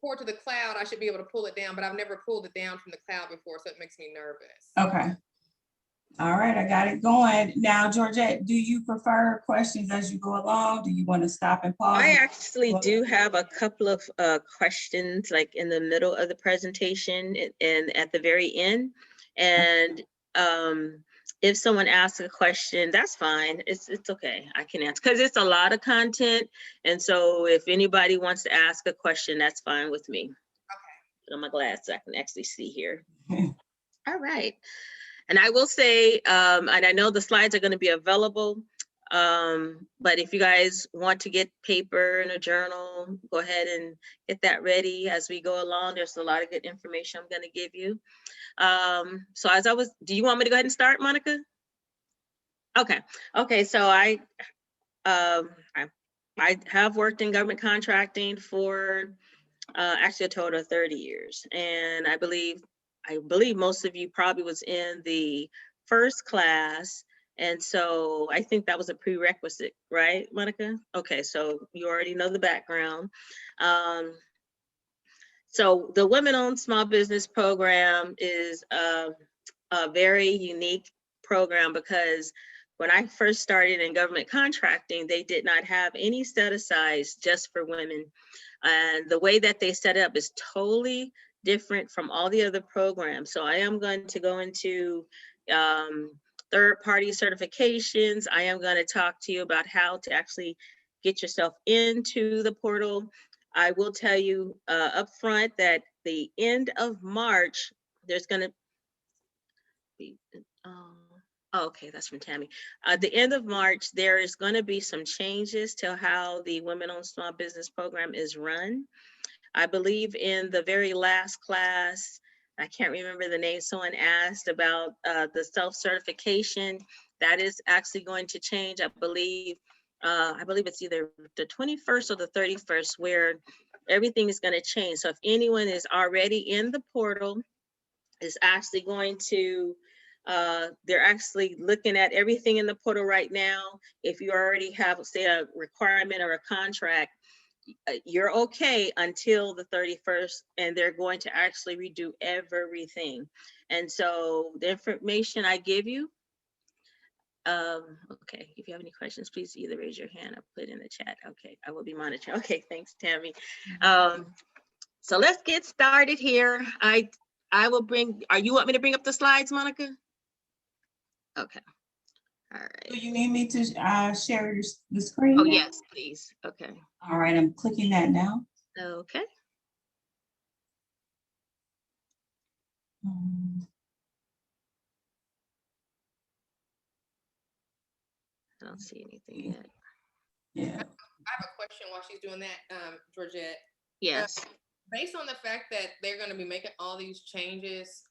report to the cloud, I should be able to pull it down, but I've never pulled it down from the cloud before, so it makes me nervous. Okay. All right, I got it going. Now, Georgette, do you prefer questions as you go along? Do you want to stop and pause? I actually do have a couple of questions like in the middle of the presentation and at the very end. And if someone asks a question, that's fine. It's okay. I can answer because it's a lot of content. And so if anybody wants to ask a question, that's fine with me. Okay. Put on my glasses so I can actually see here. All right. And I will say, and I know the slides are going to be available, but if you guys want to get paper and a journal, go ahead and get that ready as we go along. There's a lot of good information I'm going to give you. So as do you want me to go ahead and start, Monica? Okay. Okay. So I have worked in government contracting for actually a total of 30 years. And I believe most of you probably was in the first class. And so I think that was a prerequisite, right, Monica? Okay, so you already know the background. So the Women-Owned Small Business Program is a very unique program because when I first started in government contracting, they did not have any set asides just for women. And the way that they set up is totally different from all the other programs. So I am going to go into third-party certifications. I am going to talk to you about how to actually get yourself into the portal. I will tell you up front that the end of March, there's going to be, okay, that's from Tammy. At the end of March, there is going to be some changes to how the Women-Owned Small Business Program is run. I believe in the very last class, I can't remember the name, someone asked about the self-certification. That is actually going to change. I believe it's either the 21st or the 31st where everything is going to change. So if anyone is already in the portal, is actually going to, they're actually looking at everything in the portal right now. If you already have, say, a requirement or a contract, you're okay until the 31st, and they're going to actually redo everything. And so the information I give you, okay, if you have any questions, please either raise your hand or put in the chat. Okay, I will be monitoring. Okay, thanks, Tammy. So let's get started here. I will bring, you want me to bring up the slides, Monica? Okay. All right. Do you need me to share the screen? Oh, now? yes, please. Okay. All right, I'm clicking that now. Okay. I don't see anything yet. Yeah. I have a question while she's doing that, Georgette. Yes. Based on the fact that they're going to be making all these changes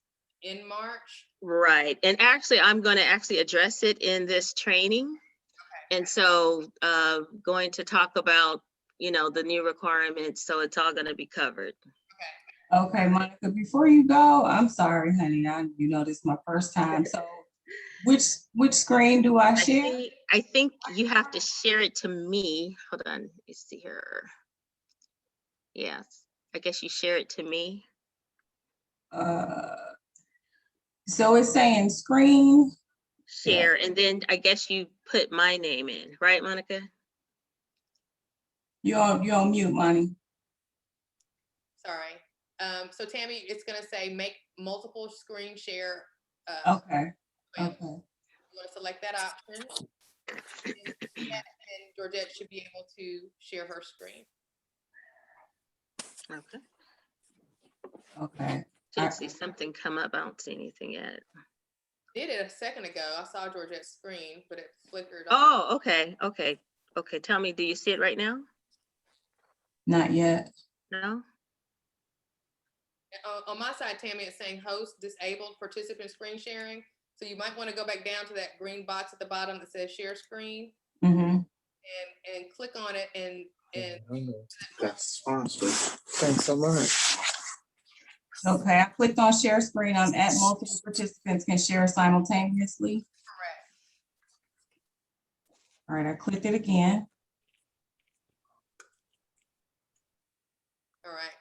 in March. Right. And actually, I'm going to actually address it in this training. Okay. And so going to talk about, the new requirements. So it's all going to be covered. Okay, Monica, before you go, I'm sorry, honey. This is my first time. So which screen do I share? I think you have to share it to me. Hold on. Let me see here. Yes. I guess you share it to me. So it's saying screen share, and then I guess you put my name in, right, Monica? You're on mute, Monty. Sorry. So Tammy, it's going to say make multiple screen share. Okay. Okay. You want to select that option, and Georgette should be able to share her screen. Okay. Okay. Should see something come up. I don't see anything yet. Did it a second ago. I saw Georgette's screen, but it flickered. Oh, okay. Okay. Okay. Tell me, do you see it right now? Not yet. No. On my side, Tammy, it's saying host disabled participant screen sharing. So you might want to go back down to that green box at the bottom that says share screen. Mm-hmm. And click on it and that's sponsored. Thanks so much. Okay, I clicked on share screen. I'm at multiple participants can share simultaneously. Correct. All right, I clicked it again. All right.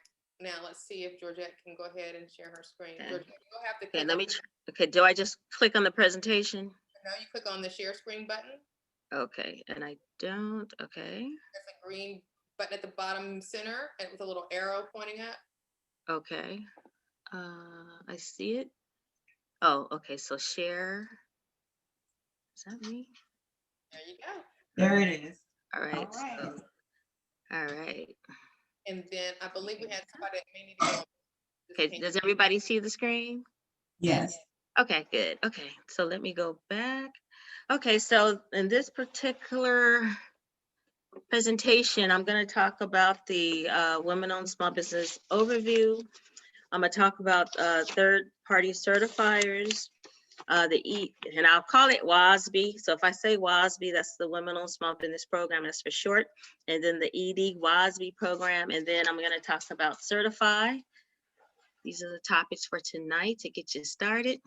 Now, let's see if Georgette can go ahead and share her screen. Okay. Georgette, you'll have to Okay, click let on, me, okay, do I just click on the presentation? now you click on the share screen button. Okay, and I don't, okay, There's a green button at the bottom center and with a little arrow pointing up. okay. I see it. Oh, okay, so share. Is that me? There you go. There it is. All right, All right. so, all right. And then I believe we had somebody that may need to go. Okay, does everybody see the screen? Yes. Okay, good. Okay, so let me go back. Okay, so in this particular presentation, I'm going to talk about the women-owned small business overview. I'm going to talk about third-party certifiers, and I'll call it WOSB. So if I say WOSB, that's the Women-Owned Small Business Program, that's for short. And then the ED WOSB program, and then I'm going to talk about Certify. These are the topics for tonight to get you started.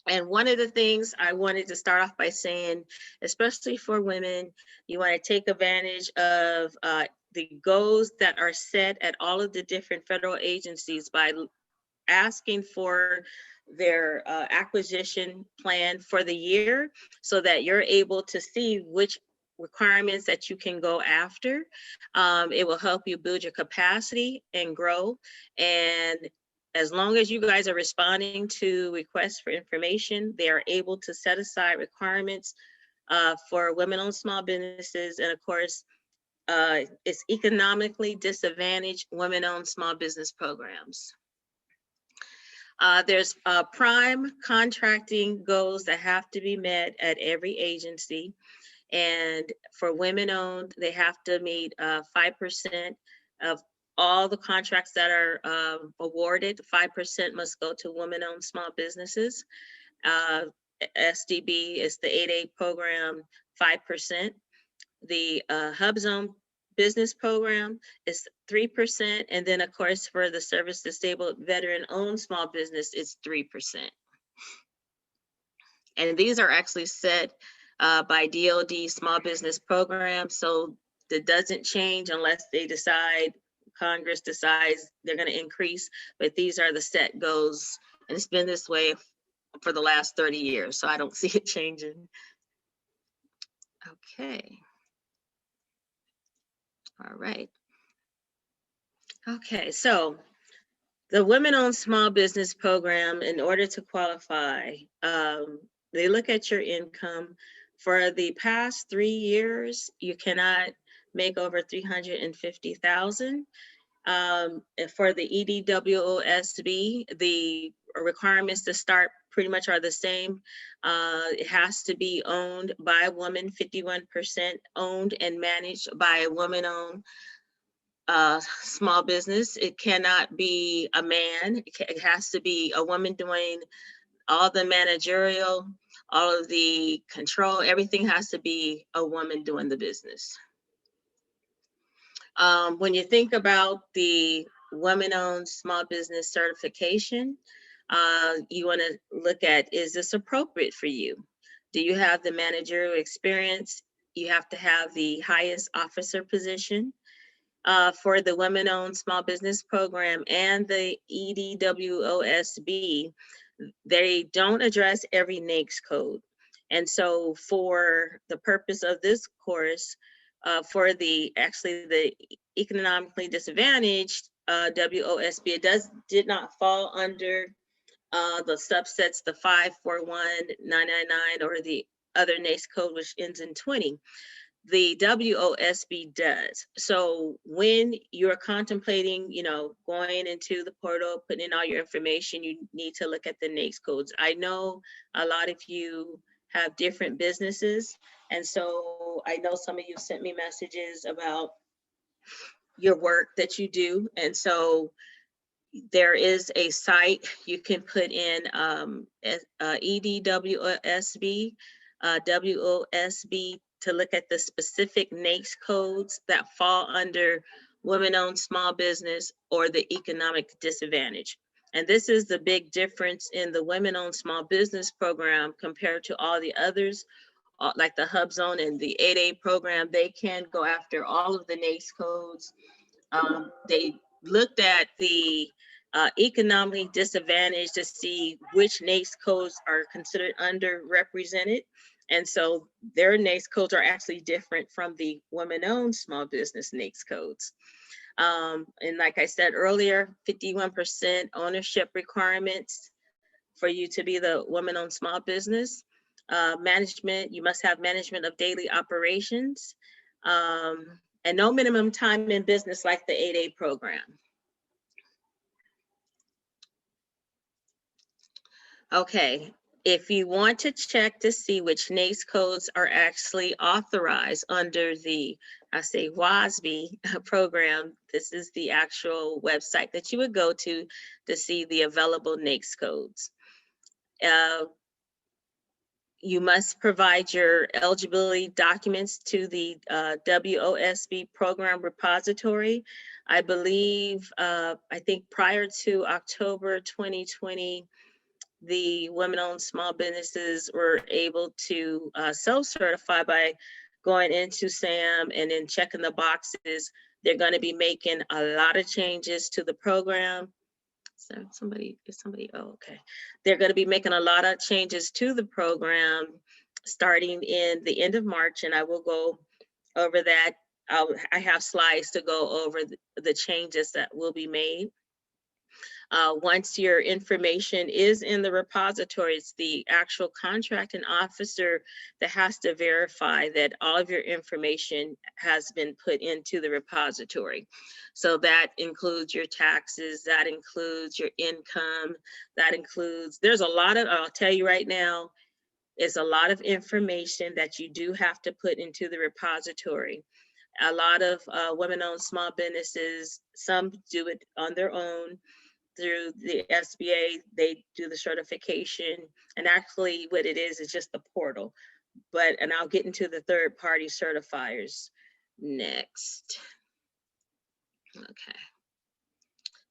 And one of the things I wanted to start off by saying, especially for women, you want to take advantage of the goals that are set at all of the different federal agencies by asking for their acquisition plan for the year so that you're able to see which requirements that you can go after. It will help you build your capacity and grow. And as long as you guys are responding to requests for information, they are able to set aside requirements for women-owned small businesses. And of course, it's economically disadvantaged women-owned small business programs. There's prime contracting goals that have to be met at every agency. And for women-owned, they have to meet 5% of all the contracts that are awarded. 5% must go to women-owned small businesses. SDB is the 8A program, 5%. The HubZone business program is 3%. And then of course, for the service disabled veteran-owned small business, it's 3%. And these are actually set by DOD small business programs. So that doesn't change unless they decide, Congress decides they're going to increase, but these are the set goals. And it's been this way for the last 30 years. So I don't see it changing. Okay. All right. Okay, so the Women-Owned Small Business Program, in order to qualify, they look at your income. For the past 3 years, you cannot make over $350,000. For the EDWOSB, the requirements to start pretty much are the same. It has to be owned by a woman, 51% owned and managed by a woman-owned small business. It cannot be a man. It has to be a woman doing all the managerial, all of the control. Everything has to be a woman doing the business. When you think about the women-owned small business certification, you want to look at, is this appropriate for you? Do you have the managerial experience? You have to have the highest officer position. For the Women-Owned Small Business Program and the EDWOSB, they don't address every NAICS code. And so for the purpose of this course, for the economically disadvantaged WOSB, it did not fall under the subsets, the 541999 or the other NAICS code, which ends in 20. The WOSB does. So when you're contemplating, going into the portal, putting in all your information, you need to look at the NAICS codes. I know a lot of you have different businesses. And so I know some of you sent me messages about your work that you do. And so there is a site you can put in EDWOSB, WOSB, to look at the specific NAICS codes that fall under women-owned small business or the economic disadvantage. And this is the big difference in the women-owned small business program compared to all the others, like the HubZone and the 8A program. They can go after all of the NAICS codes. They looked at the economically disadvantaged to see which NAICS codes are considered underrepresented. And so their NAICS codes are actually different from the women-owned small business NAICS codes. And like I said earlier, 51% ownership requirements for you to be the woman-owned small business. Management, you must have management of daily operations, and no minimum time in business like the 8A program. Okay, if you want to check to see which NAICS codes are actually authorized under the, I say WASB program, this is the actual website that you would go to see the available NAICS codes. You must provide your eligibility documents to the WOSB program repository. I believe, I think prior to October 2020, the women-owned small businesses were able to self-certify by going into SAM and then checking the boxes. They're going to be making a lot of changes to the program. So oh, okay. They're going to be making a lot of changes to the program starting in the end of March, and I will go over that. I have slides to go over the changes that will be made. Once your information is in the repository, it's the actual contracting officer that has to verify that all of your information has been put into the repository. So that includes your taxes, that includes your income, that includes, there's a lot of, I'll tell you right now, it's a lot of information that you do have to put into the repository. A lot of women-owned small businesses, some do it on their own. Through the SBA, they do the certification, and actually what it is just the portal. And I'll get into the third-party certifiers next.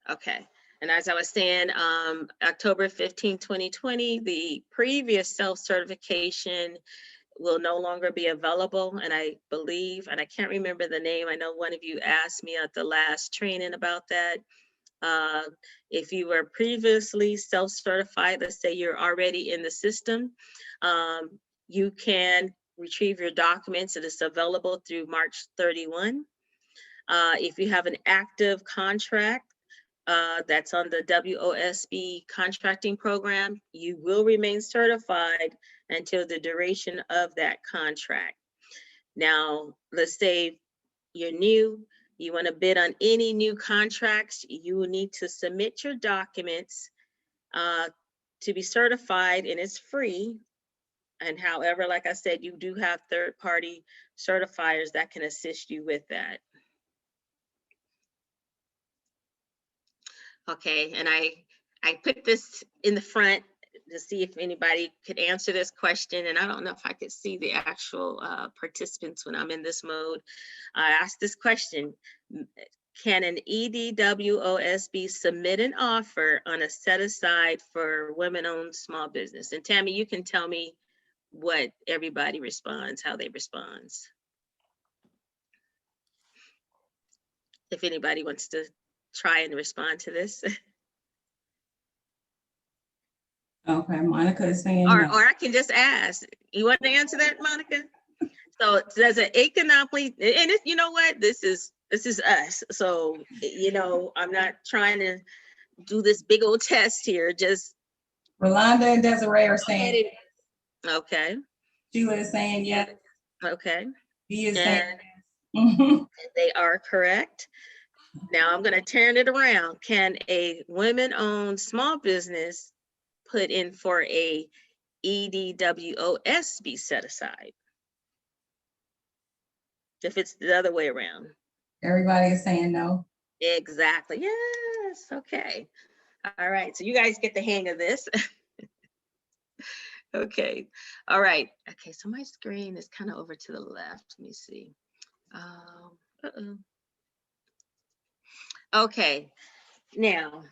Okay. And as I was saying, October 15, 2020, the previous self-certification will no longer be available. And I believe, and I can't remember the name, I know one of you asked me at the last training about that. If you were previously self-certified, let's say you're already in the system, you can retrieve your documents. It is available through March 31. If you have an active contract that's on the WOSB contracting program, you will remain certified until the duration of that contract. Now, let's say you're new, you want to bid on any new contracts, you will need to submit your documents to be certified, and it's free. And however, like I said, you do have third-party certifiers that can assist you with that. Okay, and I put this in the front to see if anybody could answer this question. And I don't know if I could see the actual participants when I'm in this mode. I asked this question: can an EDWOSB submit an offer on a set aside for women-owned small business? And Tammy, you can tell me what everybody responds, how they respond. If anybody wants to try and respond to this. Okay, Monica is saying Or no. I can just ask. You want to answer that, Monica? So does it economically, and it, you know what, this is us. So, you know, I'm not trying to do this big old test here. Just Rolanda and Desiree are saying yes. Okay. Sheila is saying yes. Okay. B is And saying yes. they are correct. Now I'm going to turn it around. Can a women-owned small business put in for a EDWOSB set aside? If it's the other way around. Everybody is saying no. Exactly. Yes. Okay. All right. So you guys get the hang of this. Okay. All right. Okay. So my screen is kind of over to the left. Let me see. Okay. Now,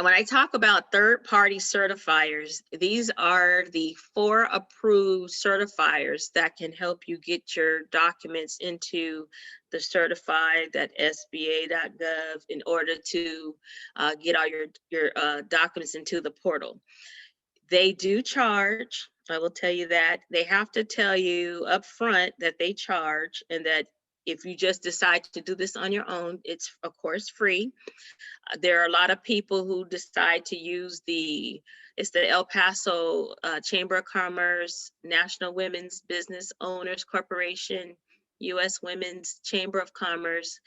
when I talk about third-party certifiers, these are the 4 approved certifiers that can help you get your documents into the certified.sba.gov in order to get all your documents into the portal. They do charge, I will tell you that. They have to tell you up front that they charge, and that if you just decide to do this on your own, it's of course free. There are a lot of people who decide to use it's the El Paso Chamber of Commerce, National Women's Business Owners Corporation, U.S. Women's Chamber of Commerce,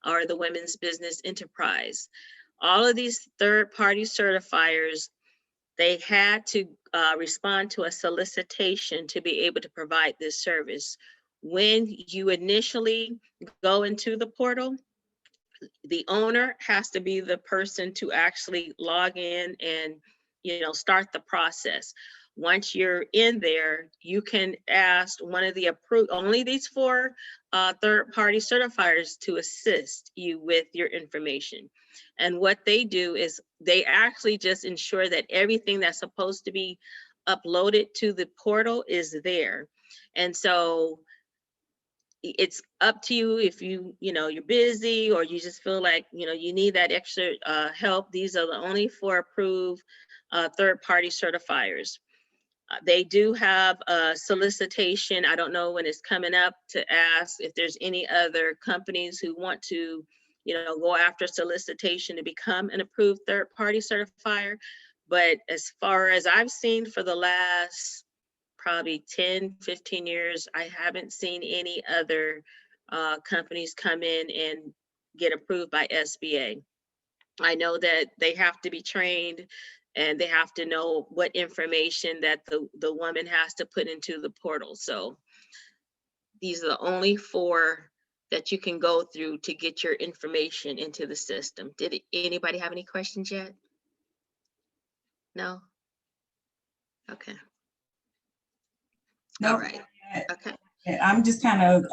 or the Women's Business Enterprise. All of these third-party certifiers, they had to respond to a solicitation to be able to provide this service. When you initially go into the portal, the owner has to be the person to actually log in and, start the process. Once you're in there, you can ask one of the approved, only these 4 third-party certifiers to assist you with your information. And what they do is they actually just ensure that everything that's supposed to be uploaded to the portal is there. And so it's up to you if you're busy, or you just feel like, you need that extra help. These are the only 4 approved third-party certifiers. They do have a solicitation. I don't know when it's coming up, to ask if there's any other companies who want to, go after solicitation to become an approved third-party certifier. But as far as I've seen, for the last probably 10, 15 years, I haven't seen any other companies come in and get approved by SBA. I know that they have to be trained, and they have to know what information that the woman has to put into the portal. So these are the only 4 that you can go through to get your information into the system. Did anybody have any questions yet? No? Okay. No, All right. Okay. I'm just kind of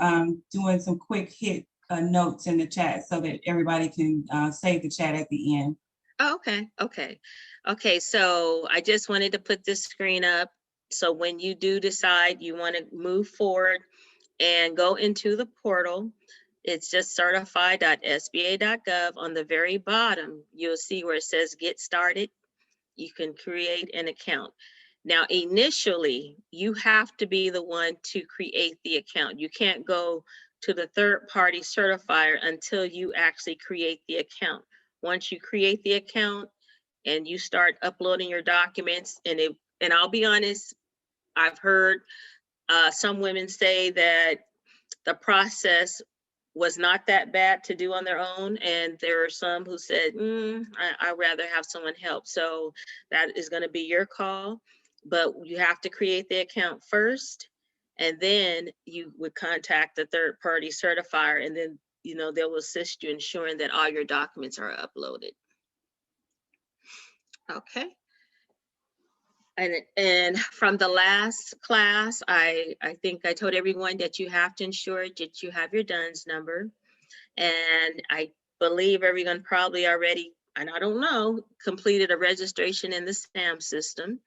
doing some quick hit notes in the chat so that everybody can save the chat at the end. Oh, okay. So I just wanted to put this screen up. So when you do decide you want to move forward and go into the portal, it's just certified.sba.gov. On the very bottom, you'll see where it says get started. You can create an account. Now, initially, you have to be the one to create the account. You can't go to the third-party certifier until you actually create the account. Once you create the account and you start uploading your documents, and I'll be honest, I've heard some women say that the process was not that bad to do on their own, and there are some who said, I'd rather have someone help. So that is going to be your call, but you have to create the account first, and then you would contact the third-party certifier, and then they will assist you ensuring that all your documents are uploaded. Okay. And from the last class, I think I told everyone that you have to ensure that you have your DUNS number. And I believe everyone probably already, and I don't know, completed a registration in the SAM system.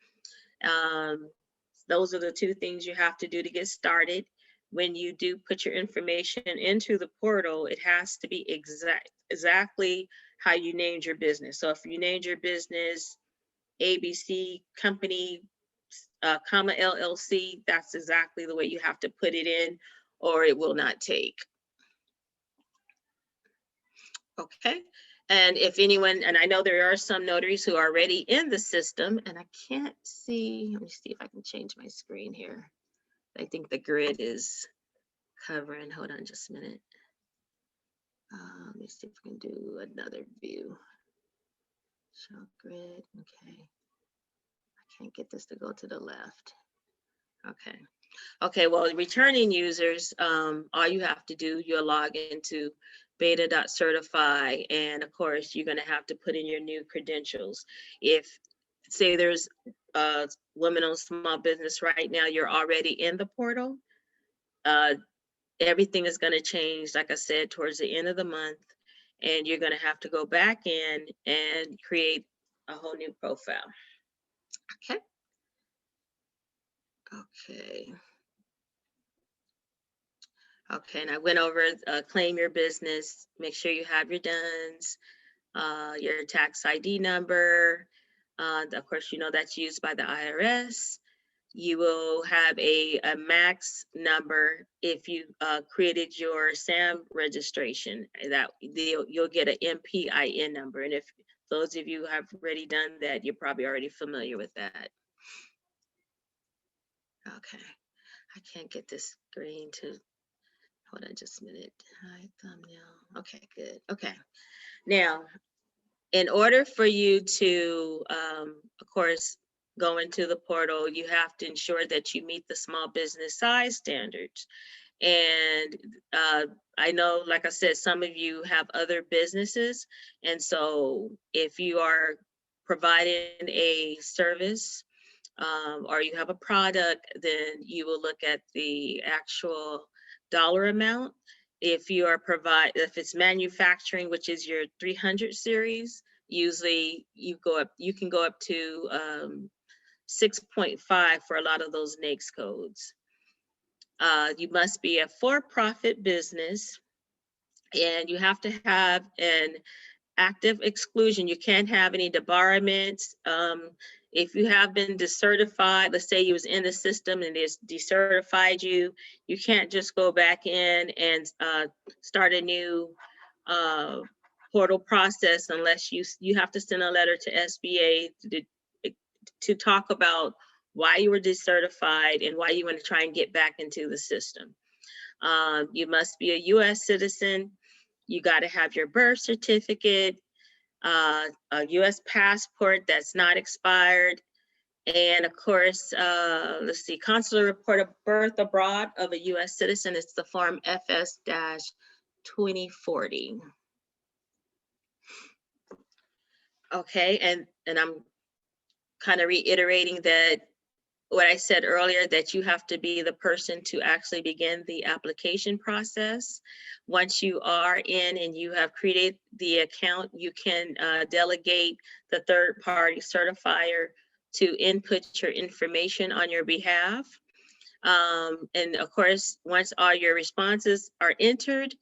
Those are the 2 things you have to do to get started. When you do put your information into the portal, it has to be exactly how you named your business. So if you named your business ABC Company, comma LLC, that's exactly the way you have to put it in, or it will not take. Okay. And if anyone, and I know there are some notaries who are already in the system, and I can't see, let me see if I can change my screen here. I think the grid is covering, hold on just a minute. Let me see if we can do another view. Show grid, okay. I can't get this to go to the left. Okay, well, returning users, all you have to do, you'll log into beta.certify, and of course, you're gonna have to put in your new credentials. If, say there's a women-owned small business right now, you're already in the portal, everything is gonna change, like I said, towards the end of the month, and you're gonna have to go back in and create a whole new profile. Okay. Okay. Okay, and I went over claim your business, make sure you have your DUNS, your tax ID number. Of course, you know that's used by the IRS. You will have a max number if you created your SAM registration, that you'll get an MPIN number. And if those of you have already done that, you're probably already familiar with that. Okay, I can't get this screen to, hold on just a minute. Hi, thumbnail. Okay, good. Okay. Now, in order for you to, of course, go into the portal, you have to ensure that you meet the small business size standards. And I know, like I said, some of you have other businesses. And so if you are providing a service or you have a product, then you will look at the actual dollar amount. If you are if it's manufacturing, which is your 300 series, usually you can go up to 6.5 for a lot of those NAICS codes. You must be a for-profit business, and you have to have an active exclusion. You can't have any debarments. If you have been decertified, let's say you was in the system and it's decertified you, you can't just go back in and start a new portal process unless you have to send a letter to SBA to talk about why you were decertified and why you want to try and get back into the system. You must be a US citizen. You got to have your birth certificate, a US passport that's not expired. And of course, let's see, consular report of birth abroad of a US citizen. It's the form FS-2040. Okay, and I'm kind of reiterating that what I said earlier, that you have to be the person to actually begin the application process. Once you are in and you have created the account, you can delegate the third-party certifier to input your information on your behalf. And of course, once all your responses are entered,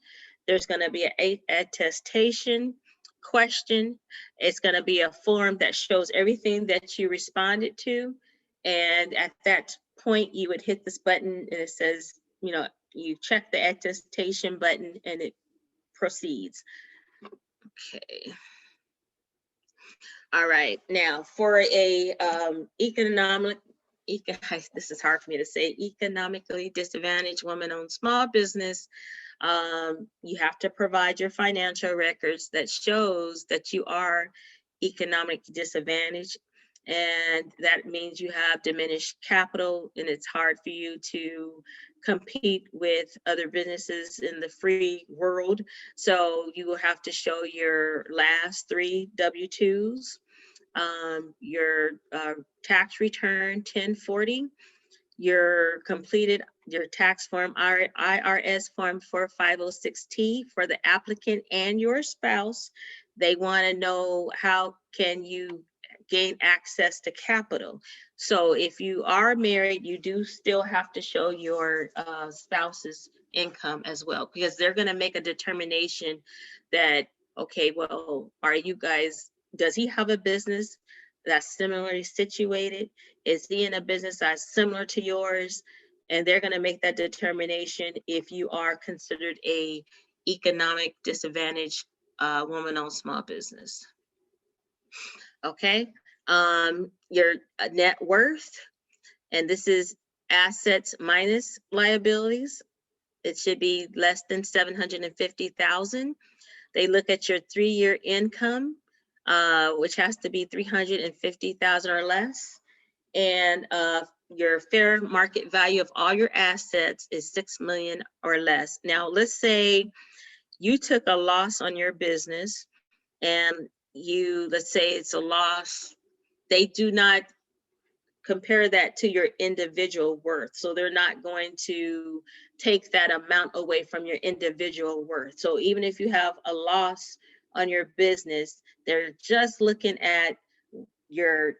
there's going to be an attestation question. It's going to be a form that shows everything that you responded to. And at that point, you would hit this button and it says, you know, you check the attestation button and it proceeds. Okay. All right. Now for a this is hard for me to say, economically disadvantaged woman-owned small business, you have to provide your financial records that shows that you are economically disadvantaged. And that means you have diminished capital and it's hard for you to compete with other businesses in the free world. So you will have to show your last 3 W-2s, your tax return 1040, your completed tax form, IRS form 4506T for the applicant and your spouse. They want to know how can you gain access to capital. So if you are married, you do still have to show your spouse's income as well, because they're going to make a determination that, okay, well, are you guys, does he have a business that's similarly situated? Is he in a business that's similar to yours? And they're going to make that determination if you are considered a economic disadvantaged woman-owned small business. Okay, your net worth, and this is assets minus liabilities. It should be less than 750,000. They look at your 3-year income, which has to be 350,000 or less. And your fair market value of all your assets is 6 million or less. Now, let's say you took a loss on your business and let's say it's a loss. They do not compare that to your individual worth. So they're not going to take that amount away from your individual worth. So even if you have a loss on your business, they're just looking at your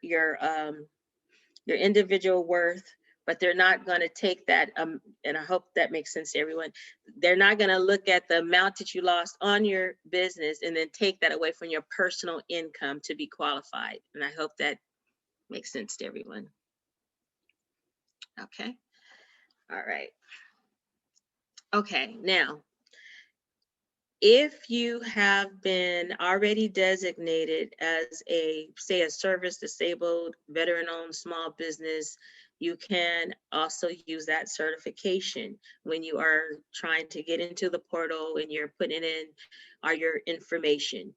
individual worth, but they're not going to take that, and I hope that makes sense to everyone. They're not going to look at the amount that you lost on your business and then take that away from your personal income to be qualified. And I hope that makes sense to everyone. Okay. All right. Okay, now, if you have been already designated as a, say, a service disabled, veteran-owned small business, you can also use that certification when you are trying to get into the portal and you're putting in your information.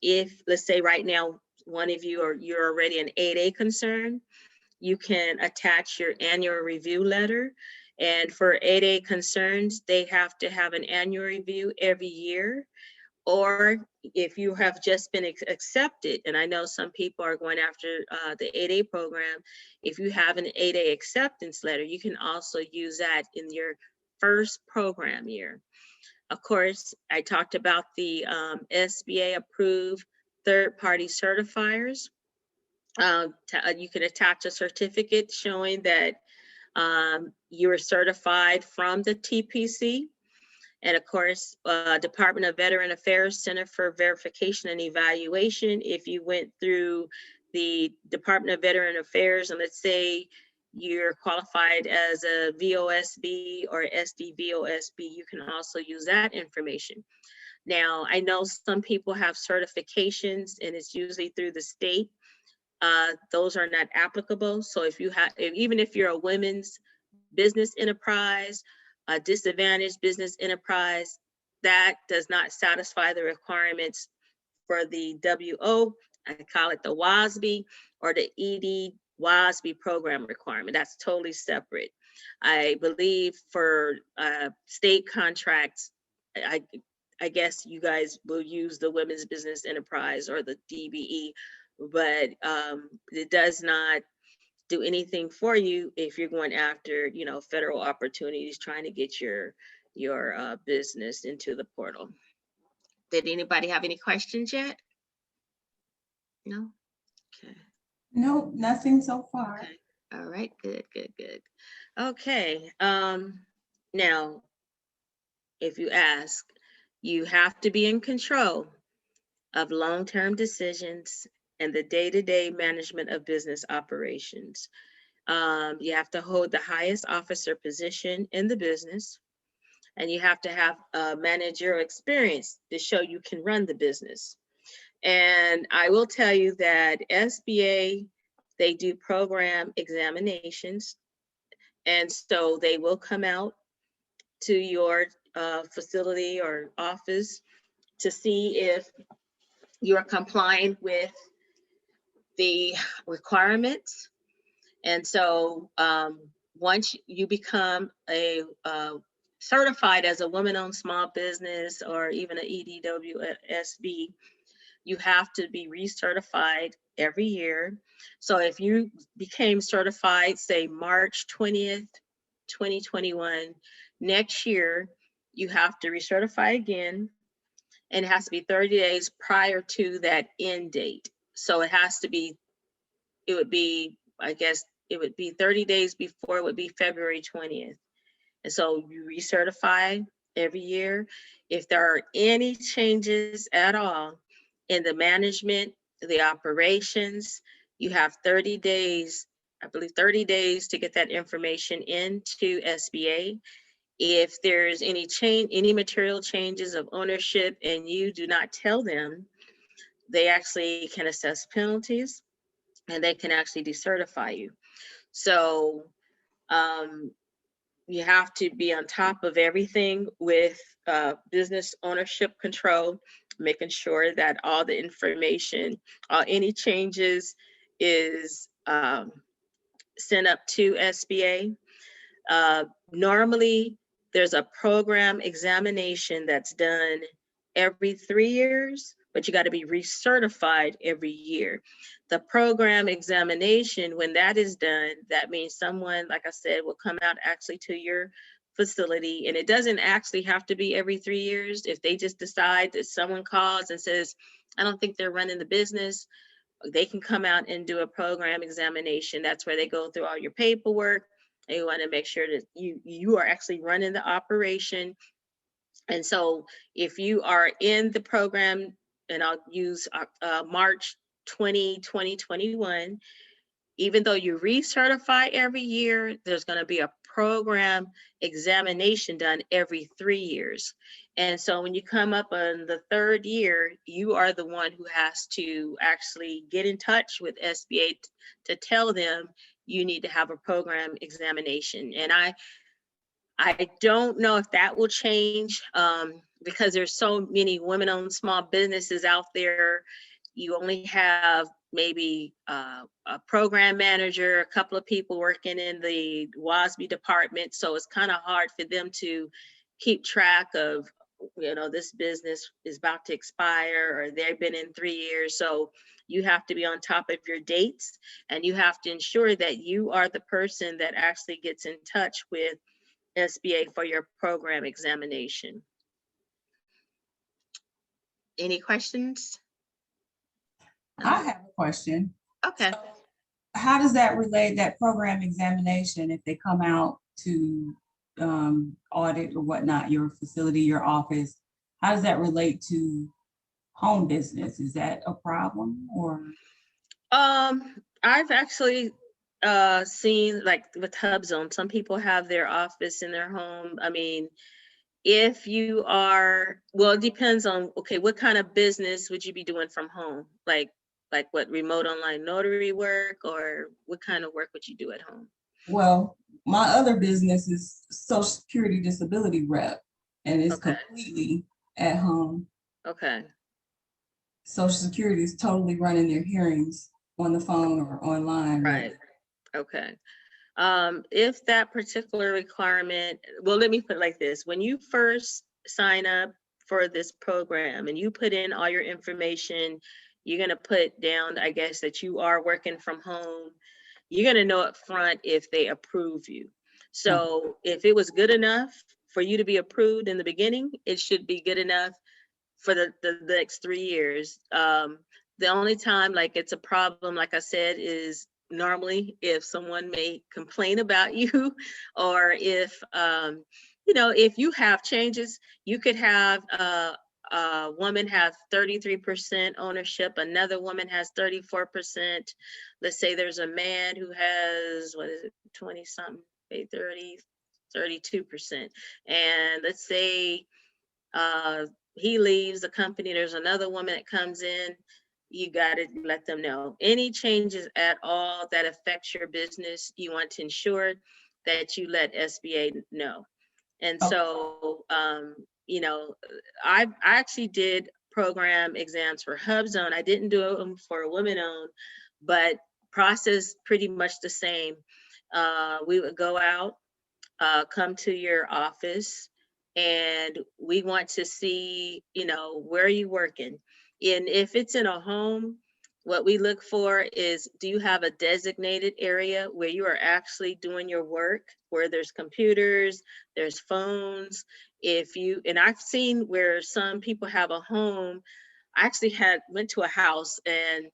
If, let's say right now, one of you, or you're already an 8A concern, you can attach your annual review letter. And for 8A concerns, they have to have an annual review every year. Or if you have just been accepted, and I know some people are going after the 8A program, if you have an 8A acceptance letter, you can also use that in your first program year. Of course, I talked about the SBA approved third-party certifiers. You can attach a certificate showing that you are certified from the TPC. And of course, Department of Veteran Affairs Center for Verification and Evaluation. If you went through the Department of Veteran Affairs, and let's say you're qualified as a VOSB or SDVOSB, you can also use that information. Now, I know some people have certifications and it's usually through the state. Those are not applicable. So if you have, even if you're a women's business enterprise, a disadvantaged business enterprise, that does not satisfy the requirements for the WO, I call it the WOSB, or the ED WOSB program requirement. That's totally separate. I believe for state contracts, I guess you guys will use the women's business enterprise or the DBE, but it does not do anything for you if you're going after, you know, federal opportunities, trying to get your business into the portal. Did anybody have any questions yet? No? Okay. Nope, nothing so far. Okay. All right, good. Okay, now, if you ask, you have to be in control of long-term decisions and the day-to-day management of business operations. You have to hold the highest officer position in the business, and you have to have managerial experience to show you can run the business. And I will tell you that SBA, they do program examinations, and so they will come out to your facility or office to see if you're complying with the requirements. And so once you become a certified as a woman-owned small business or even an EDWSB, you have to be recertified every year. So if you became certified, say March 20th, 2021, next year, you have to recertify again, and it has to be 30 days prior to that end date. So it has to be, it would be, I guess, it would be 30 days before, it would be February 20th. And so you recertify every year. If there are any changes at all in the management, the operations, you have 30 days, I believe 30 days to get that information into SBA. If there's any change, any material changes of ownership and you do not tell them, they actually can assess penalties and they can actually decertify you. So you have to be on top of everything with business ownership control, making sure that all the information, any changes is sent up to SBA. Normally, there's a program examination that's done every 3 years, but you got to be recertified every year. The program examination, when that is done, that means someone, like I said, will come out actually to your facility, and it doesn't actually have to be every 3 years. If they just decide that someone calls and says, I don't think they're running the business, they can come out and do a program examination. That's where they go through all your paperwork. They want to make sure that you are actually running the operation. And so if you are in the program, and I'll use March 2021, even though you recertify every year, there's going to be a program examination done every 3 years. And so when you come up on the 3rd year, you are the one who has to actually get in touch with SBA to tell them you need to have a program examination. And I don't know if that will change because there's so many women-owned small businesses out there. You only have maybe a program manager, a couple of people working in the WASB department. So it's kind of hard for them to keep track of, this business is about to expire or they've been in 3 years. So you have to be on top of your dates, and you have to ensure that you are the person that actually gets in touch with SBA for your program examination. Any questions? I have a question. Okay. So how does that relate, that program examination, if they come out to audit or whatnot, your facility, your office, how does that relate to home business? Is that a problem or? I've actually seen, like with HubZone, some people have their office in their home. I mean, if you are, well, it depends on, okay, what kind of business would you be doing from home? Like what, remote online notary work, or what kind of work would you do at home? Well, my other business is Social Security disability rep, and it's Okay. completely at home. Okay. Social Security is totally running their hearings on the phone or online. Right. Okay. If that particular requirement, well, let me put it like this. When you first sign up for this program and you put in all your information, you're going to put down, I guess, that you are working from home. You're going to know up front if they approve you. So if it was good enough for you to be approved in the beginning, it should be good enough for the next 3 years. The only time like it's a problem, like I said, is normally if someone may complain about you, or if if you have changes. You could have a woman have 33% ownership, another woman has 34%. Let's say there's a man who has, 20 something, 32%. And let's say he leaves the company, there's another woman that comes in. You got to let them know any changes at all that affects your business. You want to ensure that you let SBA know. And so, I actually did program exams for HubZone. I didn't do them for women-owned, but process pretty much the same. We would go out, come to your office, and we want to see, where are you working? And if it's in a home, what we look for is, do you have a designated area where you are actually doing your work, where there's computers, there's phones? And I've seen where some people have a home. I actually went to a house, and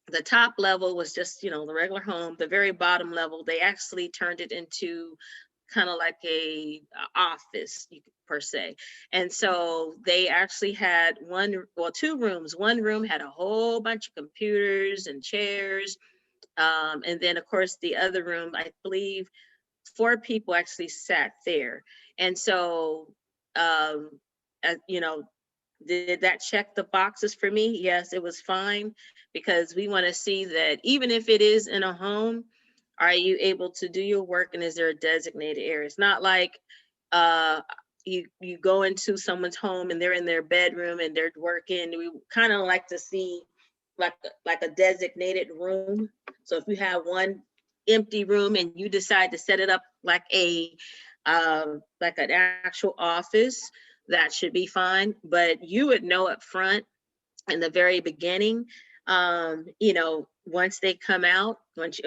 the top level was just, the regular home. The very bottom level, they actually turned it into kind of like a office per se. And so they actually had two rooms. One room had a whole bunch of computers and chairs. And then of course the other room, I believe 4 people actually sat there. And so, did that check the boxes for me? Yes, it was fine, because we want to see that even if it is in a home, are you able to do your work, and is there a designated area? It's not like you go into someone's home and they're in their bedroom and they're working. We kind of like to see like a designated room. So if you have one empty room and you decide to set it up like an actual office, that should be fine. But you would know up front in the very beginning, once they come out, once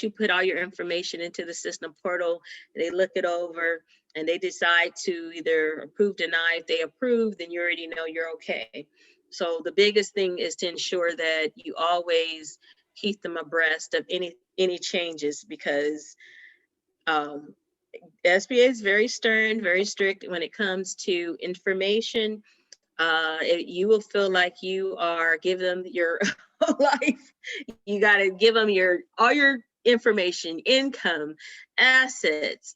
you put all your information into the system portal, they look it over and they decide to either approve, deny. If they approve, then you already know you're okay. So the biggest thing is to ensure that you always keep them abreast of any changes, because SBA is very stern, very strict when it comes to information. You will feel like you are giving them your life. You got to give them all your information, income, assets,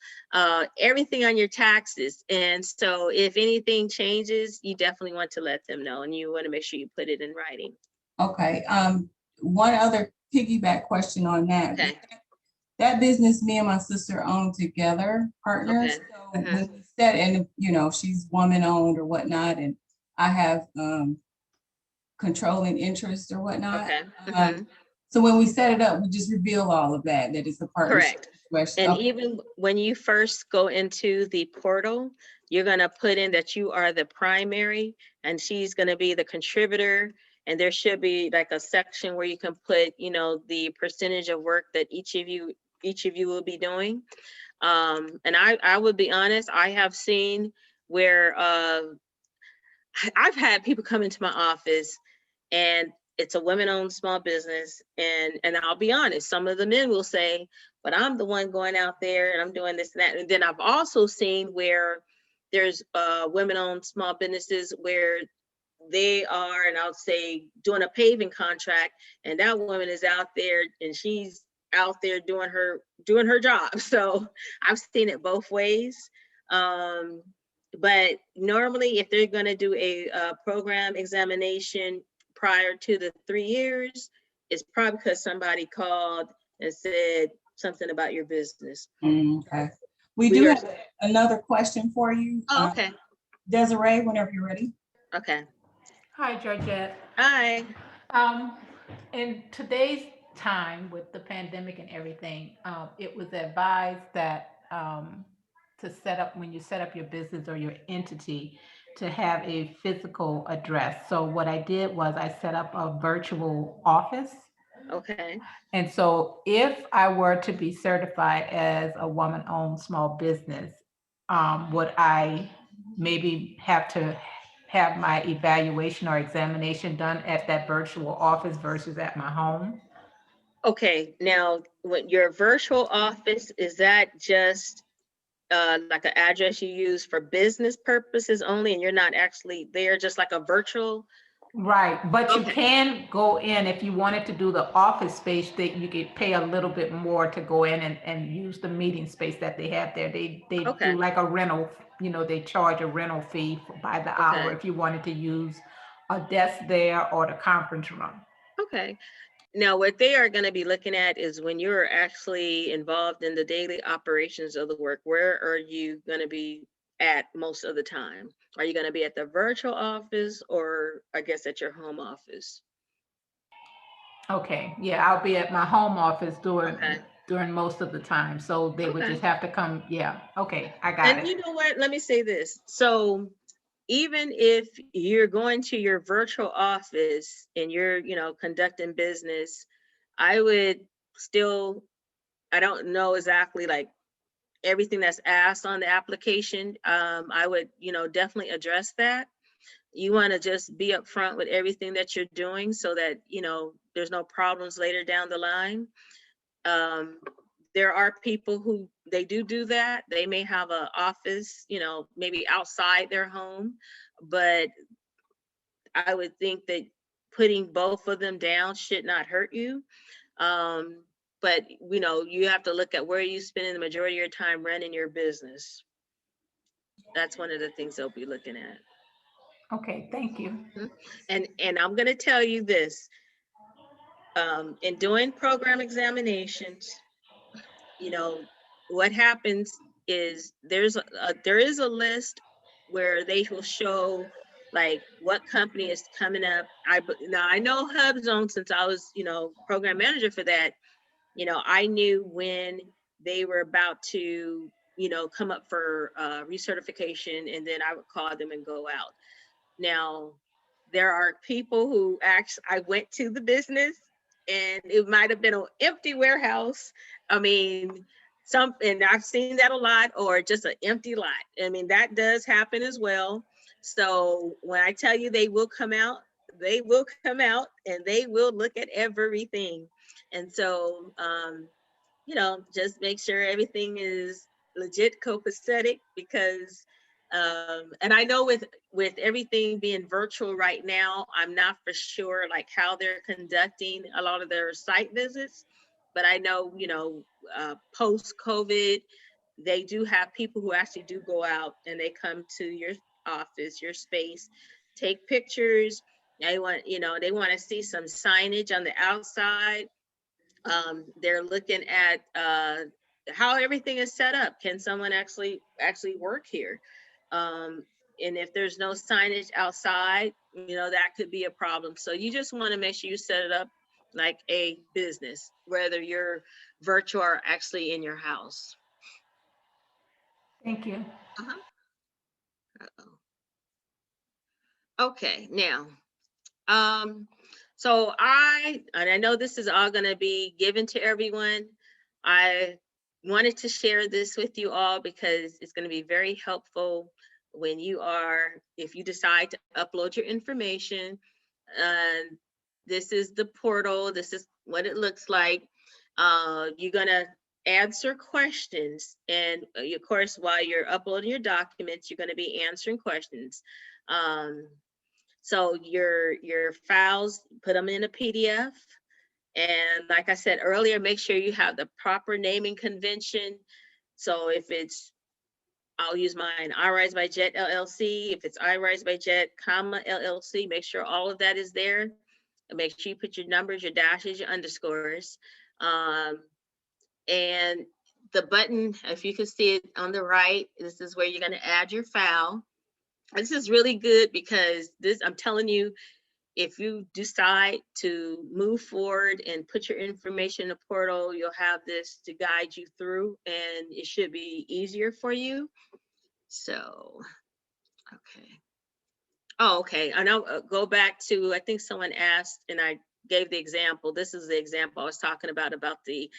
everything on your taxes. And so if anything changes, you definitely want to let them know, and you want to make sure you put it in writing. Okay, one other piggyback question on that. Okay. That business, me and my sister own together, partners. Okay. So when we said, and you know, she's woman owned or whatnot, and I have controlling interest or whatnot. Okay. So when we set it up, we just reveal all of that it's a partnership. Correct. And even when you first go into the portal, you're going to put in that you are the primary and she's going to be the contributor. And there should be like a section where you can put, you know, the percentage of work that each of you will be doing. And I would be honest, I have seen where I've had people come into my office and it's a women-owned small business. And I'll be honest, some of the men will say, but I'm the one going out there and I'm doing this and that. And then I've also seen where there's women-owned small businesses where they are, and I'll say, doing a paving contract, and that woman is out there and she's out there doing her job. So I've seen it both ways. But normally if they're going to do a program examination prior to the 3 years, it's probably because somebody called and said something about your business. Okay. We do have another question for you. Oh, okay. Desiree, whenever you're ready. Okay. Hi, Georgette. Hi. In today's time with the pandemic and everything, it was advised that to set up, when you set up your business or your entity, to have a physical address. So what I did was I set up a virtual office. Okay. And so if I were to be certified as a woman-owned small business, would I maybe have to have my evaluation or examination done at that virtual office versus at my home? Okay, now what your virtual office, is that just like an address you use for business purposes only, and you're not actually there, just like a virtual? Right, but you Okay. can go in if you wanted to do the office space, that you could pay a little bit more to go in and use the meeting space that they have there. They Okay. do like a rental, you know, they charge a rental fee by the hour Okay. if you wanted to use a desk there or the conference room. Okay. Now, what they are going to be looking at is when you're actually involved in the daily operations of the work, where are you going to be at most of the time? Are you going to be at the virtual office, or I guess at your home office? Okay, yeah, I'll be at my home office Okay. during most of the time. So they would Okay. just have to come. Yeah. Okay, I got And it. you know what? Let me say this. So even if you're going to your virtual office and you're, you know, conducting business, I would still, I don't know exactly like everything that's asked on the application. I would, you know, definitely address that. You want to just be upfront with everything that you're doing so that, you know, there's no problems later down the line. There are people who they do that. They may have an office, you know, maybe outside their home, but I would think that putting both of them down should not hurt you. But you know, you have to look at where you spending the majority of your time running your business. That's one of the things they'll be looking at. Okay, thank you. And I'm going to tell you this. In doing program examinations, you know, what happens is there is a list where they will show like what company is coming up. Now I know HubZone, since I was, you know, program manager for that, you know, I knew when they were about to, you know, come up for recertification, and then I would call them and go out. Now, there are people who actually, I went to the business and it might have been an empty warehouse. I mean, and I've seen that a lot, or just an empty lot. I mean, that does happen as well. So when I tell you they will come out, they will come out and they will look at everything. And so, just make sure everything is legit copacetic, because, and I know with everything being virtual right now, I'm not for sure like how they're conducting a lot of their site visits, but I know, post COVID, they do have people who actually do go out and they come to your office, your space, take pictures. They want to see some signage on the outside. They're looking at how everything is set up. Can someone actually work here? And if there's no signage outside, that could be a problem. So you just want to make sure you set it up like a business, whether you're virtual or actually in your house. Thank you. Okay, now, so I know this is all going to be given to everyone. I wanted to share this with you all because it's going to be very helpful when if you decide to upload your information. This is the portal. This is what it looks like. You're going to answer questions. And of course, while you're uploading your documents, you're going to be answering questions. So your files, put them in a PDF. And like I said earlier, make sure you have the proper naming convention. So if it's, I'll use mine, iRise by Jet LLC. If it's iRise by Jet, LLC, make sure all of that is there. And make sure you put your numbers, your dashes, your underscores. And the button, if you can see it on the right, this is where you're going to add your file. This is really good because I'm telling you, if you decide to move forward and put your information in the portal, you'll have this to guide you through, and it should be easier for you. So, okay. Oh, okay. And I'll go back to, I think someone asked, and I gave the example. This is the example I was talking about the,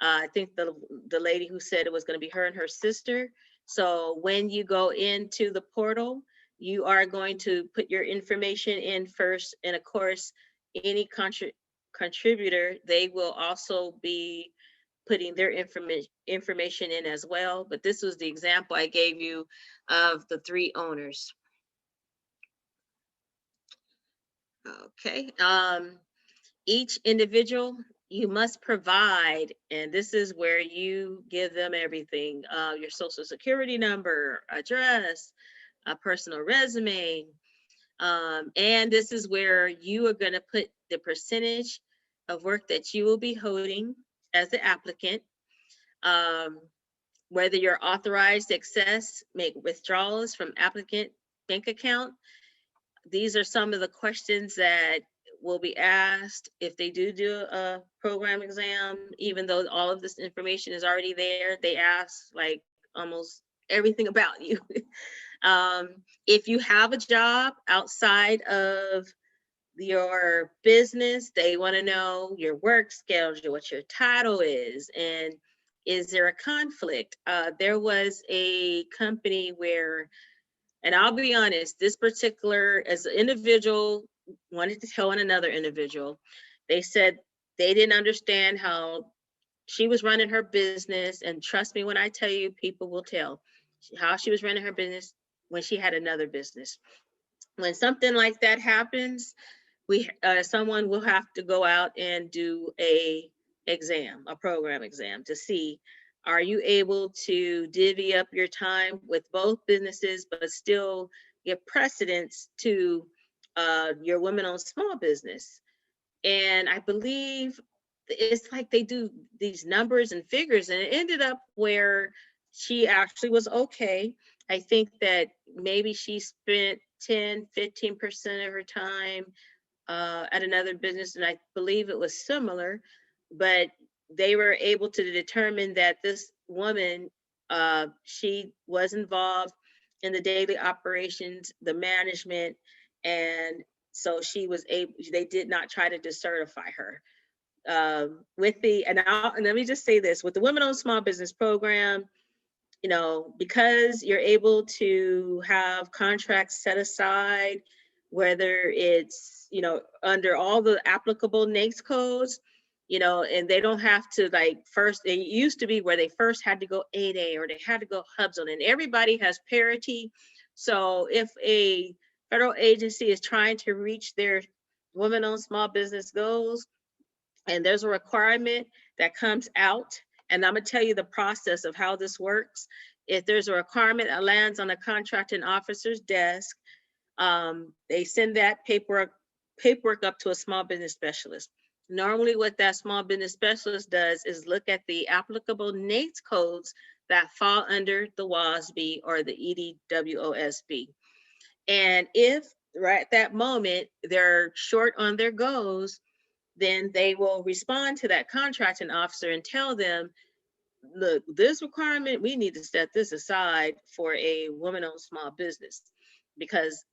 I think the lady who said it was going to be her and her sister. So when you go into the portal, you are going to put your information in first. And of course, any contributor, they will also be putting their information in as well. But this was the example I gave you of the 3 owners. Okay. Each individual, you must provide, and this is where you give them everything, your social security number, address, a personal resume. And this is where you are going to put the percentage of work that you will be holding as the applicant, whether you're authorized to access, make withdrawals from applicant bank account. These are some of the questions that will be asked if they do a program exam. Even though all of this information is already there, they ask like almost everything about you. If you have a job outside of your business, they want to know your work schedule, what your title is, and is there a conflict? There was a company where, and I'll be honest, this particular, as an individual wanted to tell another individual, they said they didn't understand how she was running her business. And trust me when I tell you, people will tell how she was running her business when she had another business. When something like that happens, someone will have to go out and do a program exam to see, are you able to divvy up your time with both businesses, but still give precedence to your women-owned small business? And I believe it's like they do these numbers and figures, and it ended up where she actually was okay. I think that maybe she spent 10-15% of her time at another business, and I believe it was similar, but they were able to determine that this woman, she was involved in the daily operations, the management, and so she was able, they did not try to decertify her. And let me just say this, with the Women-Owned Small Business Program, because you're able to have contracts set aside whether it's, under all the applicable NAICS codes, and they don't have to first, it used to be where they first had to go 8A or they had to go HUBZone, and everybody has parity. So if a federal agency is trying to reach their women-owned small business goals, and there's a requirement that comes out, and I'm gonna tell you the process of how this works. If there's a requirement that lands on a contracting officer's desk, they send that paperwork up to a small business specialist. Normally what that small business specialist does is look at the applicable NAICS codes that fall under the WASB or the EDWOSB. And if right at that moment they're short on their goals, then they will respond to that contracting officer and tell them, look, this requirement, we need to set this aside for a woman-owned small business because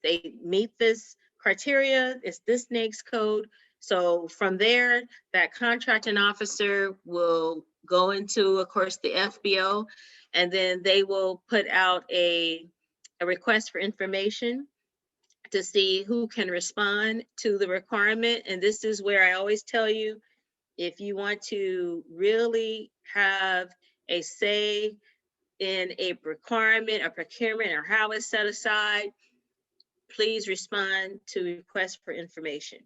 they meet this criteria, it's this NAICS code. So from there, that contracting officer will go into, of course, the FBO, and then they will put out a request for information to see who can respond to the requirement. And this is where I always tell you, if you want to really have a say in a requirement, a procurement, or how it's set aside, please respond to requests for information.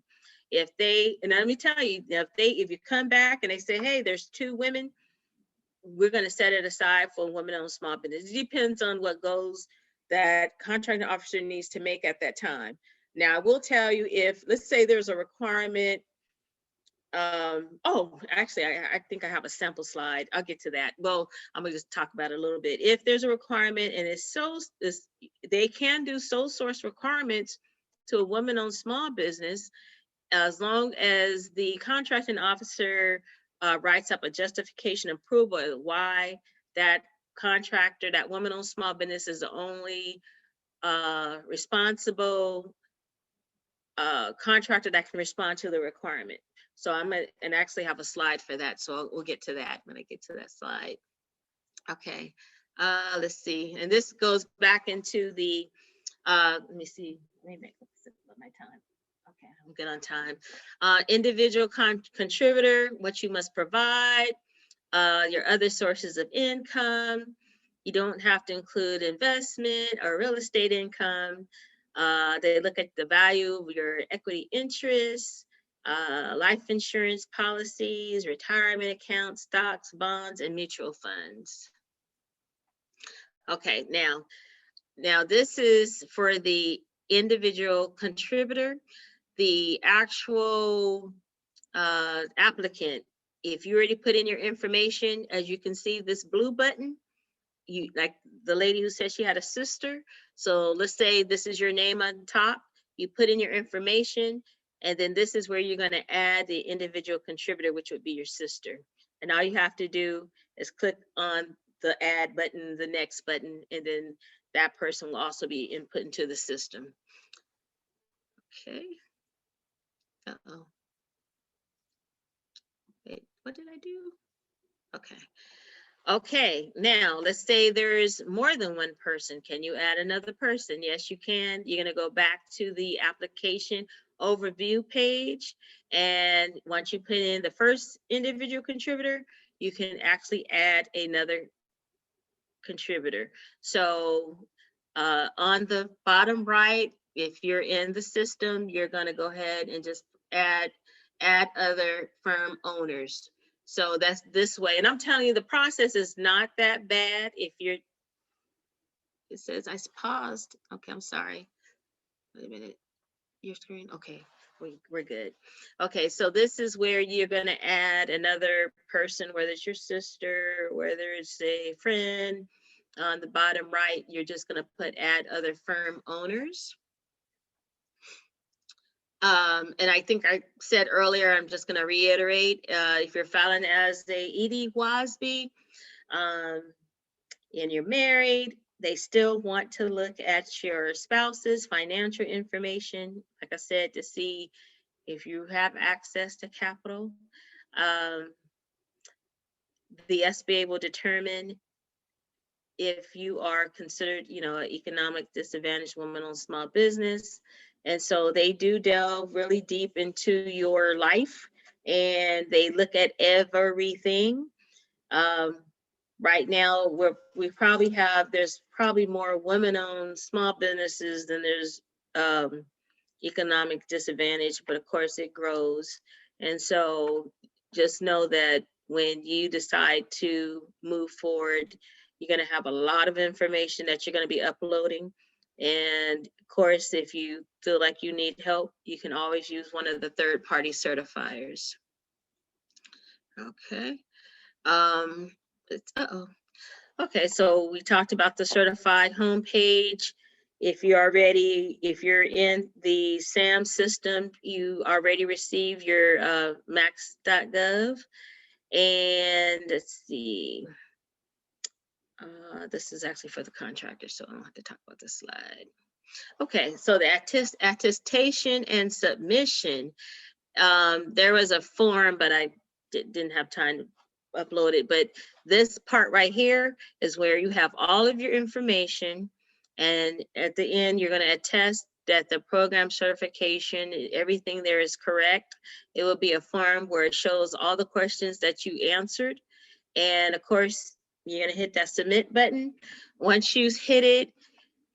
If they, and let me tell you, if you come back and they say, hey, there's 2 women, we're going to set it aside for a woman-owned small business. It depends on what goals that contracting officer needs to make at that time. Now, I will tell you, if, let's say there's a requirement, oh, actually, I think I have a sample slide. I'll get to that. Well, I'm gonna just talk about it a little bit. If there's a requirement and they can do sole source requirements to a woman-owned small business, as long as the contracting officer writes up a justification approval of why that contractor, that woman-owned small business is the only responsible contractor that can respond to the requirement. So I'm gonna, and actually have a slide for that. So we'll get to that when I get to that slide. Okay, let's see. And this goes back into the, let me see, let me make my time. Okay, I'm good on time. Individual contributor, what you must provide, your other sources of income. You don't have to include investment or real estate income. They look at the value of your equity interests, life insurance policies, retirement accounts, stocks, bonds, and mutual funds. Okay, now this is for the individual contributor. The actual applicant, if you already put in your information, as you can see, this blue button, you, like the lady who said she had a sister. So let's say this is your name on top, you put in your information, and then this is where you're going to add the individual contributor, which would be your sister. And all you have to do is click on the add button, the next button, and then that person will also be input into the system. Okay. Uh-oh. Wait, what did I do? Okay. Okay, now let's say there's more than one person. Can you add another person? Yes, you can. You're gonna go back to the application overview page. And once you put in the first individual contributor, you can actually add another contributor. So on the bottom right, if you're in the system, you're gonna go ahead and just add other firm owners. So that's this way. And I'm telling you, the process is not that bad. If you're, it says I paused. Okay, I'm sorry. Wait a minute. Your screen. Okay, we're good. Okay, so this is where you're gonna add another person, whether it's your sister, whether it's a friend. On the bottom right, you're just gonna put add other firm owners. And I think I said earlier, I'm just going to reiterate, if you're filing as a ED-WASB and you're married, they still want to look at your spouse's financial information, like I said, to see if you have access to capital. The SBA will determine if you are considered, you know, an economic disadvantaged woman-owned small business. And so they do delve really deep into your life and they look at everything. Right now, there's probably more women-owned small businesses than there's economic disadvantage, but of course it grows. And so just know that when you decide to move forward, you're going to have a lot of information that you're going to be uploading. And of course, if you feel like you need help, you can always use one of the third-party certifiers. Okay. Uh-oh. Okay, so we talked about the certified homepage. If if you're in the SAM system, you already received your max.gov. And let's see, this is actually for the contractor, so I don't have to talk about this slide. Okay, so the attestation and submission. There was a form, but I didn't have time to upload it. But this part right here is where you have all of your information. And at the end, you're going to attest that the program certification, everything there is correct. It will be a form where it shows all the questions that you answered. And of course, you're going to hit that submit button. Once you hit it,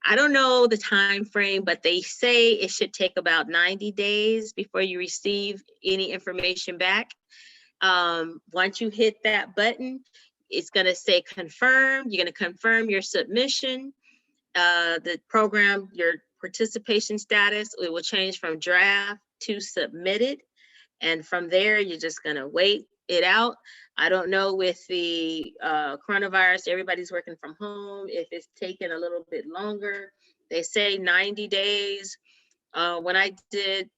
I don't know the time frame, but they say it should take about 90 days before you receive any information back. Once you hit that button, it's going to say confirm. You're going to confirm your submission. The program, your participation status, it will change from draft to submitted. And from there, you're just going to wait it out. I don't know with the coronavirus, everybody's working from home. If it's taking a little bit longer, they say 90 days. When I did,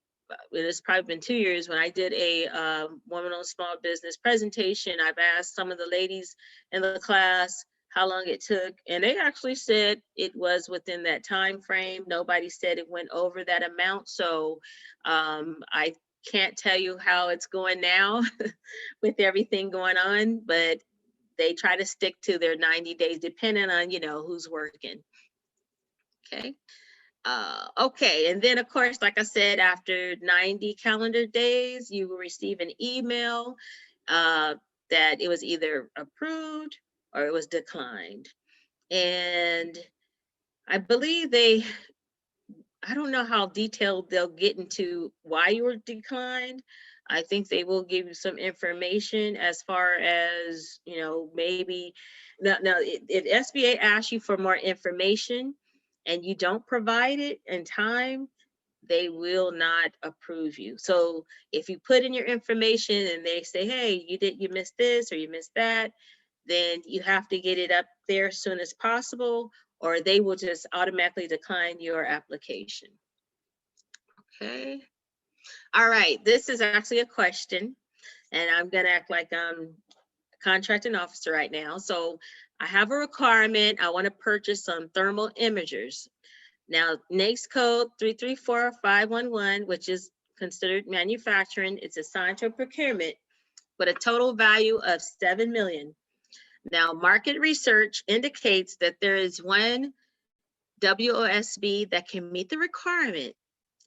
it's probably been 2 years, when I did a woman-owned small business presentation, I've asked some of the ladies in the class how long it took, and they actually said it was within that time frame. Nobody said it went over that amount. So I can't tell you how it's going now with everything going on, but they try to stick to their 90 days depending on, you know, who's working. Okay. Okay, and then of course, like I said, after 90 calendar days, you will receive an email that it was either approved or it was declined. And I believe I don't know how detailed they'll get into why you were declined. I think they will give you some information as far as, you know, maybe, now if SBA asks you for more information and you don't provide it in time, they will not approve you. So if you put in your information and they say, hey, you missed this or you missed that, then you have to get it up there as soon as possible, or they will just automatically decline your application. Okay. All right, this is actually a question, and I'm gonna act like I'm a contracting officer right now. So I have a requirement. I want to purchase some thermal imagers. Now, NAICS code 334511, which is considered manufacturing, it's assigned to a procurement with a total value of 7 million. Now, market research indicates that there is one WOSB that can meet the requirement.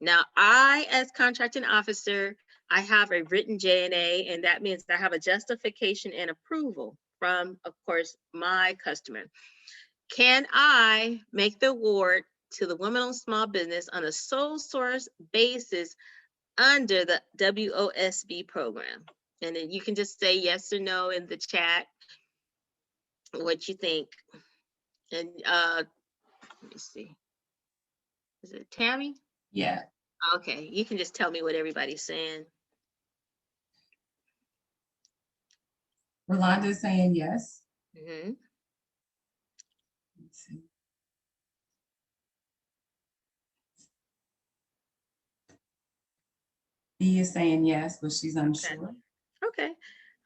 Now, I, as contracting officer, I have a written J&A, and that means I have a justification and approval from, of course, my customer. Can I make the award to the woman-owned small business on a sole source basis under the WOSB program? And then you can just say yes or no in the chat, what you think. And let me see. Is it Tammy? Yeah. Okay, you can just tell me what everybody's saying. Rolanda's saying yes. Mm-hmm. Let's see. B is saying yes, but she's unsure. Okay,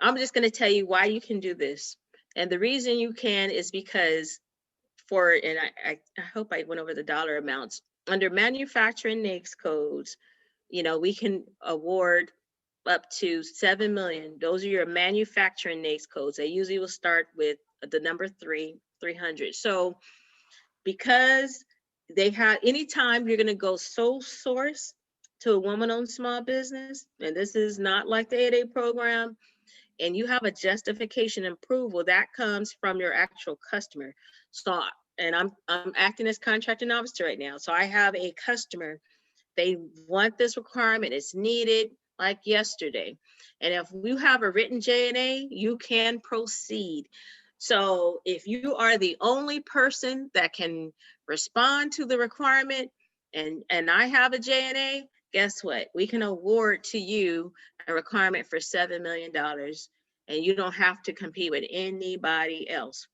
I'm just going to tell you why you can do this. And the reason you can is because and I hope I went over the dollar amounts. Under manufacturing NAICS codes, you know, we can award up to 7 million. Those are your manufacturing NAICS codes. They usually will start with the number 3 300. So because they have, anytime you're going to go sole source to a woman-owned small business, and this is not like the 8A program, and you have a justification and approval that comes from your actual customer. So, and I'm acting as contracting officer right now. So I have a customer, they want this requirement, it's needed like yesterday. And if you have a written J&A, you can proceed. So if you are the only person that can respond to the requirement, and I have a J&A, guess what? We can award to you a requirement for $7 million, and you don't have to compete with anybody else.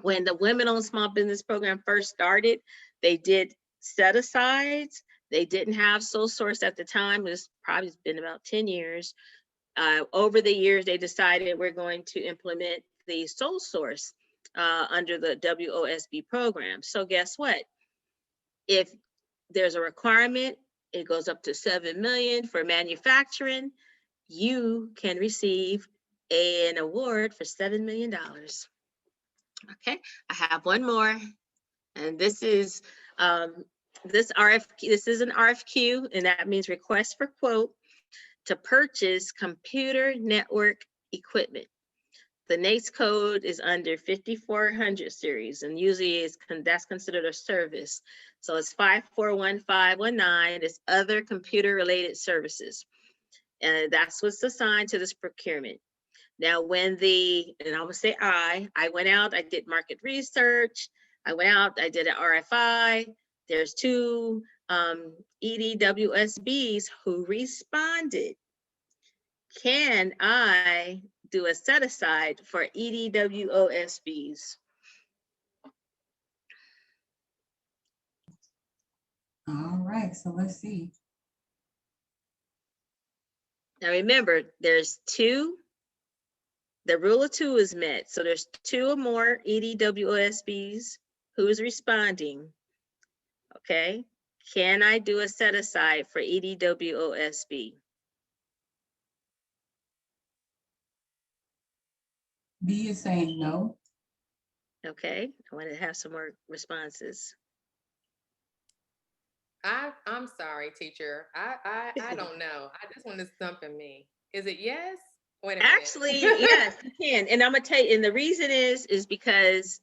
When the Women-Owned Small Business Program first started, they did set-asides. They didn't have sole source at the time. It's probably been about 10 years. Over the years, they decided we're going to implement the sole source under the WOSB program. So guess what? If there's a requirement, it goes up to 7 million for manufacturing, you can receive an award for $7 million. Okay, I have one more, and this is this RFQ. This is an RFQ, and that means request for quote to purchase computer network equipment. The NAICS code is under 5400 series, and usually that's considered a service. So it's 541519. It's other computer related services, and that's what's assigned to this procurement. Now, when and I would say I went out, I did market research. I went out, I did an RFI. There's 2 EDWSBs who responded. Can I do a set aside for EDWOSBs? All right, so let's see. Now remember, there's 2. The rule of 2 is met. So there's 2 or more EDWOSBs who is responding. Okay. Can I do a set aside for EDWOSB? B is saying no. Okay. I want to have some more responses. I'm sorry, teacher. I don't know. This one is stumping me. Is it yes? Wait a minute. Actually, yes, you can. And I'm gonna tell you, and the reason is because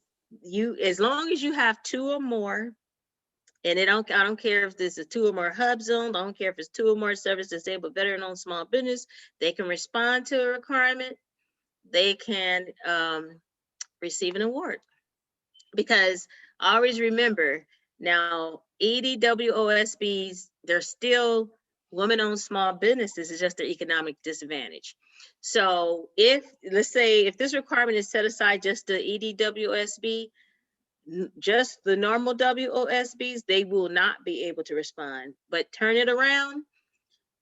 as long as you have 2 or more, and I don't care if this is 2 or more hub zones, I don't care if it's 2 or more service disabled veteran-owned small business, they can respond to a requirement, they can receive an award. Because always remember, now EDWOSBs, they're still women-owned small businesses, it's just their economic disadvantage. So let's say if this requirement is set aside just the EDWOSB, just the normal WOSBs, they will not be able to respond. But turn it around,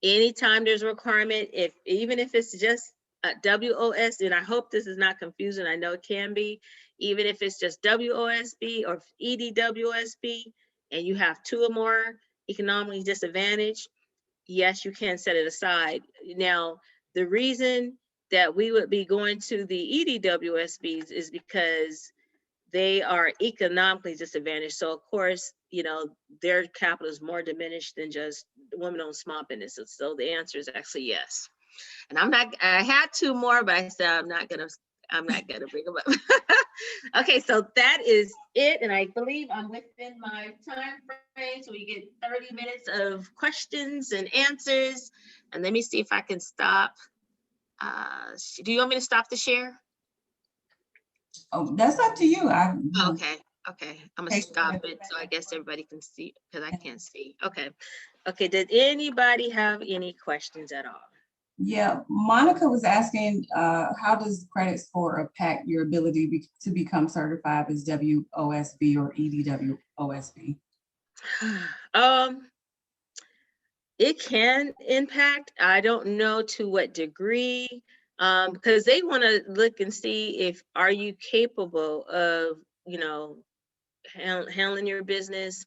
anytime there's a requirement, even if it's just a WOS, and I hope this is not confusing, I know it can be, even if it's just WOSB or EDWOSB, and you have 2 or more economically disadvantaged, yes, you can set it aside. Now, the reason that we would be going to the EDWOSBs is because they are economically disadvantaged. So of course, their capital is more diminished than just women-owned small businesses. So the answer is actually yes. And I had 2 more, but I said I'm not gonna bring them up. Okay, so that is it. And I believe I'm within my time frame. So we get 30 minutes of questions and answers. And let me see if I can stop. Do you want me to stop the share? Oh, that's up to you. Okay. I'm gonna stop it so I guess everybody can see, because I can't see. Okay. Did anybody have any questions at all? Yeah, Monica was asking, how does credit score impact your ability to become certified as WOSB or EDWOSB? It can impact. I don't know to what degree, because they want to look and see if are you capable of, handling your business.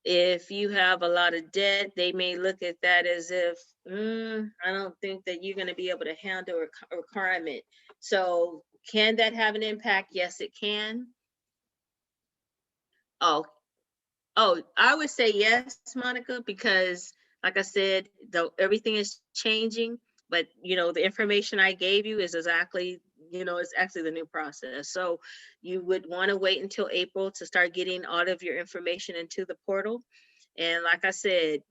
If you have a lot of debt, they may look at that as if, I don't think that you're going to be able to handle a requirement. So can that have an impact? Yes, it can. Oh, I would say yes, Monica, because like I said, though everything is changing, but the information I gave you is exactly, it's actually the new process. So you would want to wait until April to start getting all of your information into the portal. And like I said,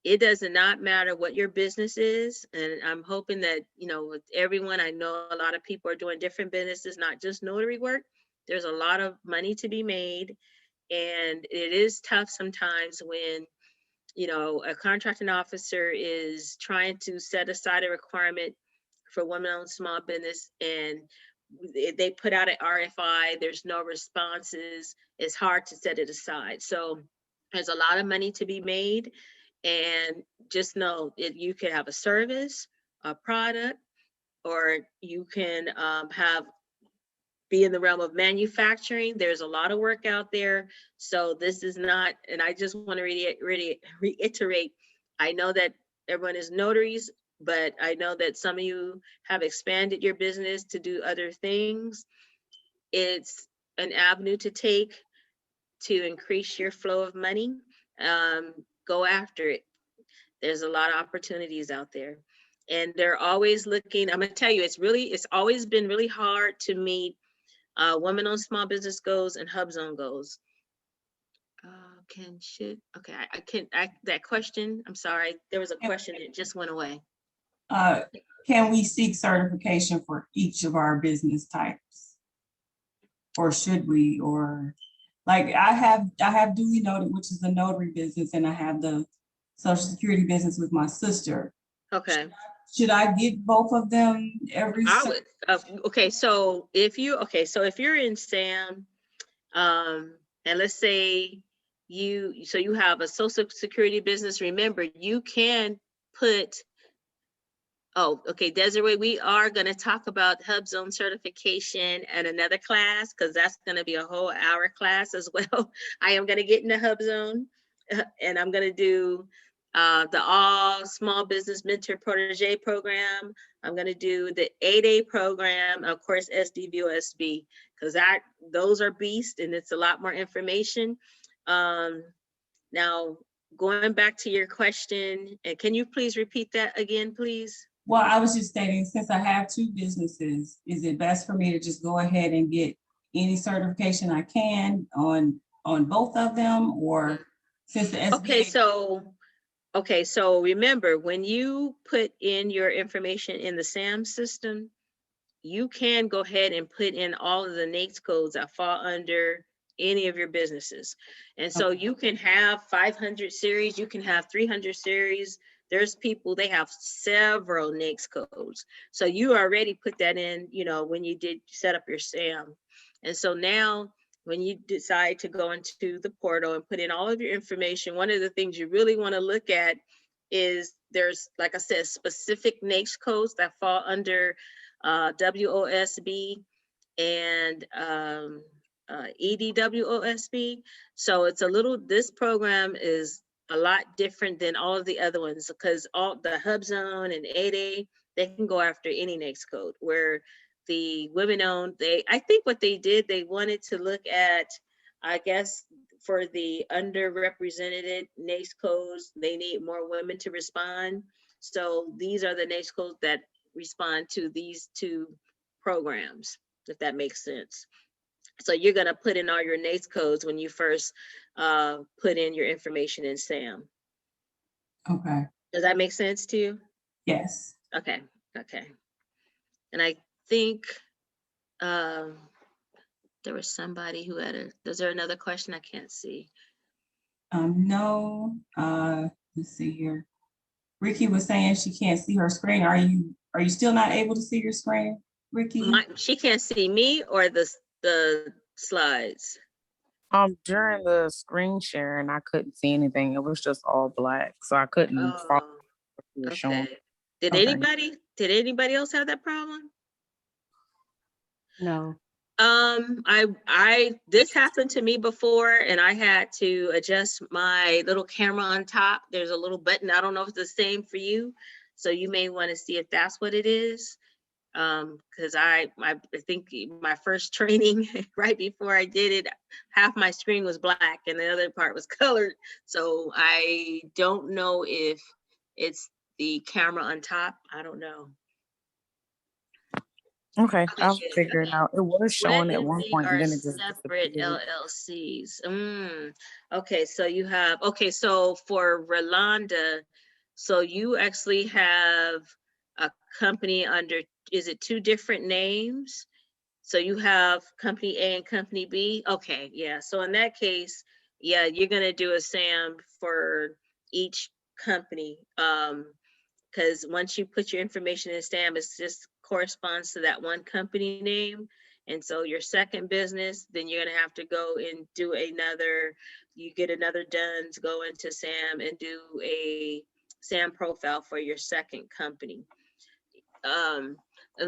it does not matter what your business is. And I'm hoping that, with everyone, I know a lot of people are doing different businesses, not just notary work. There's a lot of money to be made. And it is tough sometimes when, a contracting officer is trying to set aside a requirement for women-owned small business, and they put out an RFI, there's no responses, it's hard to set it aside. So there's a lot of money to be made. And just know that you could have a service, a product, or you can be in the realm of manufacturing. There's a lot of work out there. So this is not, and I just want to reiterate, I know that everyone is notaries, but I know that some of you have expanded your business to do other things. It's an avenue to take to increase your flow of money. Go after it. There's a lot of opportunities out there. And they're always looking, I'm gonna tell you, it's always been really hard to meet women-owned small business goals and HubZone goals. That question, I'm sorry, there was a question that just went away. Can we seek certification for each of our business types? Or should we, or like I have duly noted, which is the notary business, and I have the Social Security business with my sister. Okay. Should I get both of them every? I would. Okay, so if you're in SAM, and let's say you have a Social Security business, remember you can put. Oh, okay, Desiree, we are going to talk about HubZone certification and another class, because that's going to be a whole hour class as well. I am going to get into HubZone, and I'm going to do the All Small Business Mentor Protege program. I'm going to do the 8A program, and of course, SDVOSB, because those are beasts, and it's a lot more information. Now, going back to your question, and can you please repeat that again, please? Well, I was just stating, since I have two businesses, is it best for me to just go ahead and get any certification I can on both of them, or since the SBA? Okay, so remember, when you put in your information in the SAM system, you can go ahead and put in all of the NAICS codes that fall under any of your businesses. And so you can have 500 series, you can have 300 series. There's people, they have several NAICS codes. So you already put that in, when you did set up your SAM. And so now when you decide to go into the portal and put in all of your information, one of the things you really want to look at is there's, like I said, specific NAICS codes that fall under WOSB and EDWOSB. So it's this program is a lot different than all of the other ones, because all the HubZone and 8A, they can go after any NAICS code, where the women-owned, I think what they did, they wanted to look at, I guess, for the underrepresented NAICS codes, they need more women to respond. So these are the NAICS codes that respond to these two programs, if that makes sense. So you're going to put in all your NAICS codes when you first put in your information in SAM. Okay. Does that make sense to you? Yes. Okay. And I think there was somebody who had is there another question? I can't see. No, let's see here. Ricky was saying she can't see her screen. Are you still not able to see your screen, Ricky? She can't see me or the slides. During the screen sharing, I couldn't see anything. It was just all black, so I couldn't follow what you were showing. Did anybody else have that problem? No. This happened to me before, and I had to adjust my little camera on top. There's a little button. I don't know if it's the same for you, so you may want to see if that's what it is. Because I think my first training right before I did it, half my screen was black and the other part was colored. So I don't know if it's the camera on top. I don't know. Okay, I'll Okay, figure it out. It was What showing at if one they point are and then it just separate disappeared. LLCs? Okay, so you have, okay, so for Rolanda, so you actually have a company under, is it 2 different names? So you have company A and company B? Okay, yeah, so in that case, yeah, you're gonna do a SAM for each company. Because once you put your information in SAM, it just corresponds to that one company name. And so your second business, then you're gonna have to go and do another, you get another DUNS, go into SAM and do a SAM profile for your second company. And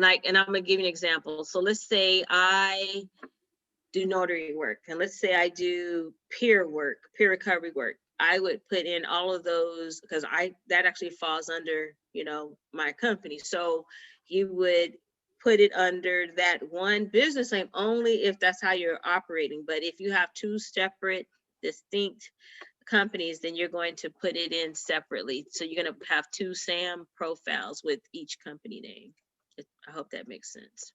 I'm gonna give you an example. So let's say I do notary work, and let's say I do peer work, peer recovery work. I would put in all of those because that actually falls under, my company. So you would put it under that one business name only if that's how you're operating. But if you have 2 separate, distinct companies, then you're going to put it in separately. So you're going to have 2 SAM profiles with each company name. I hope that makes sense.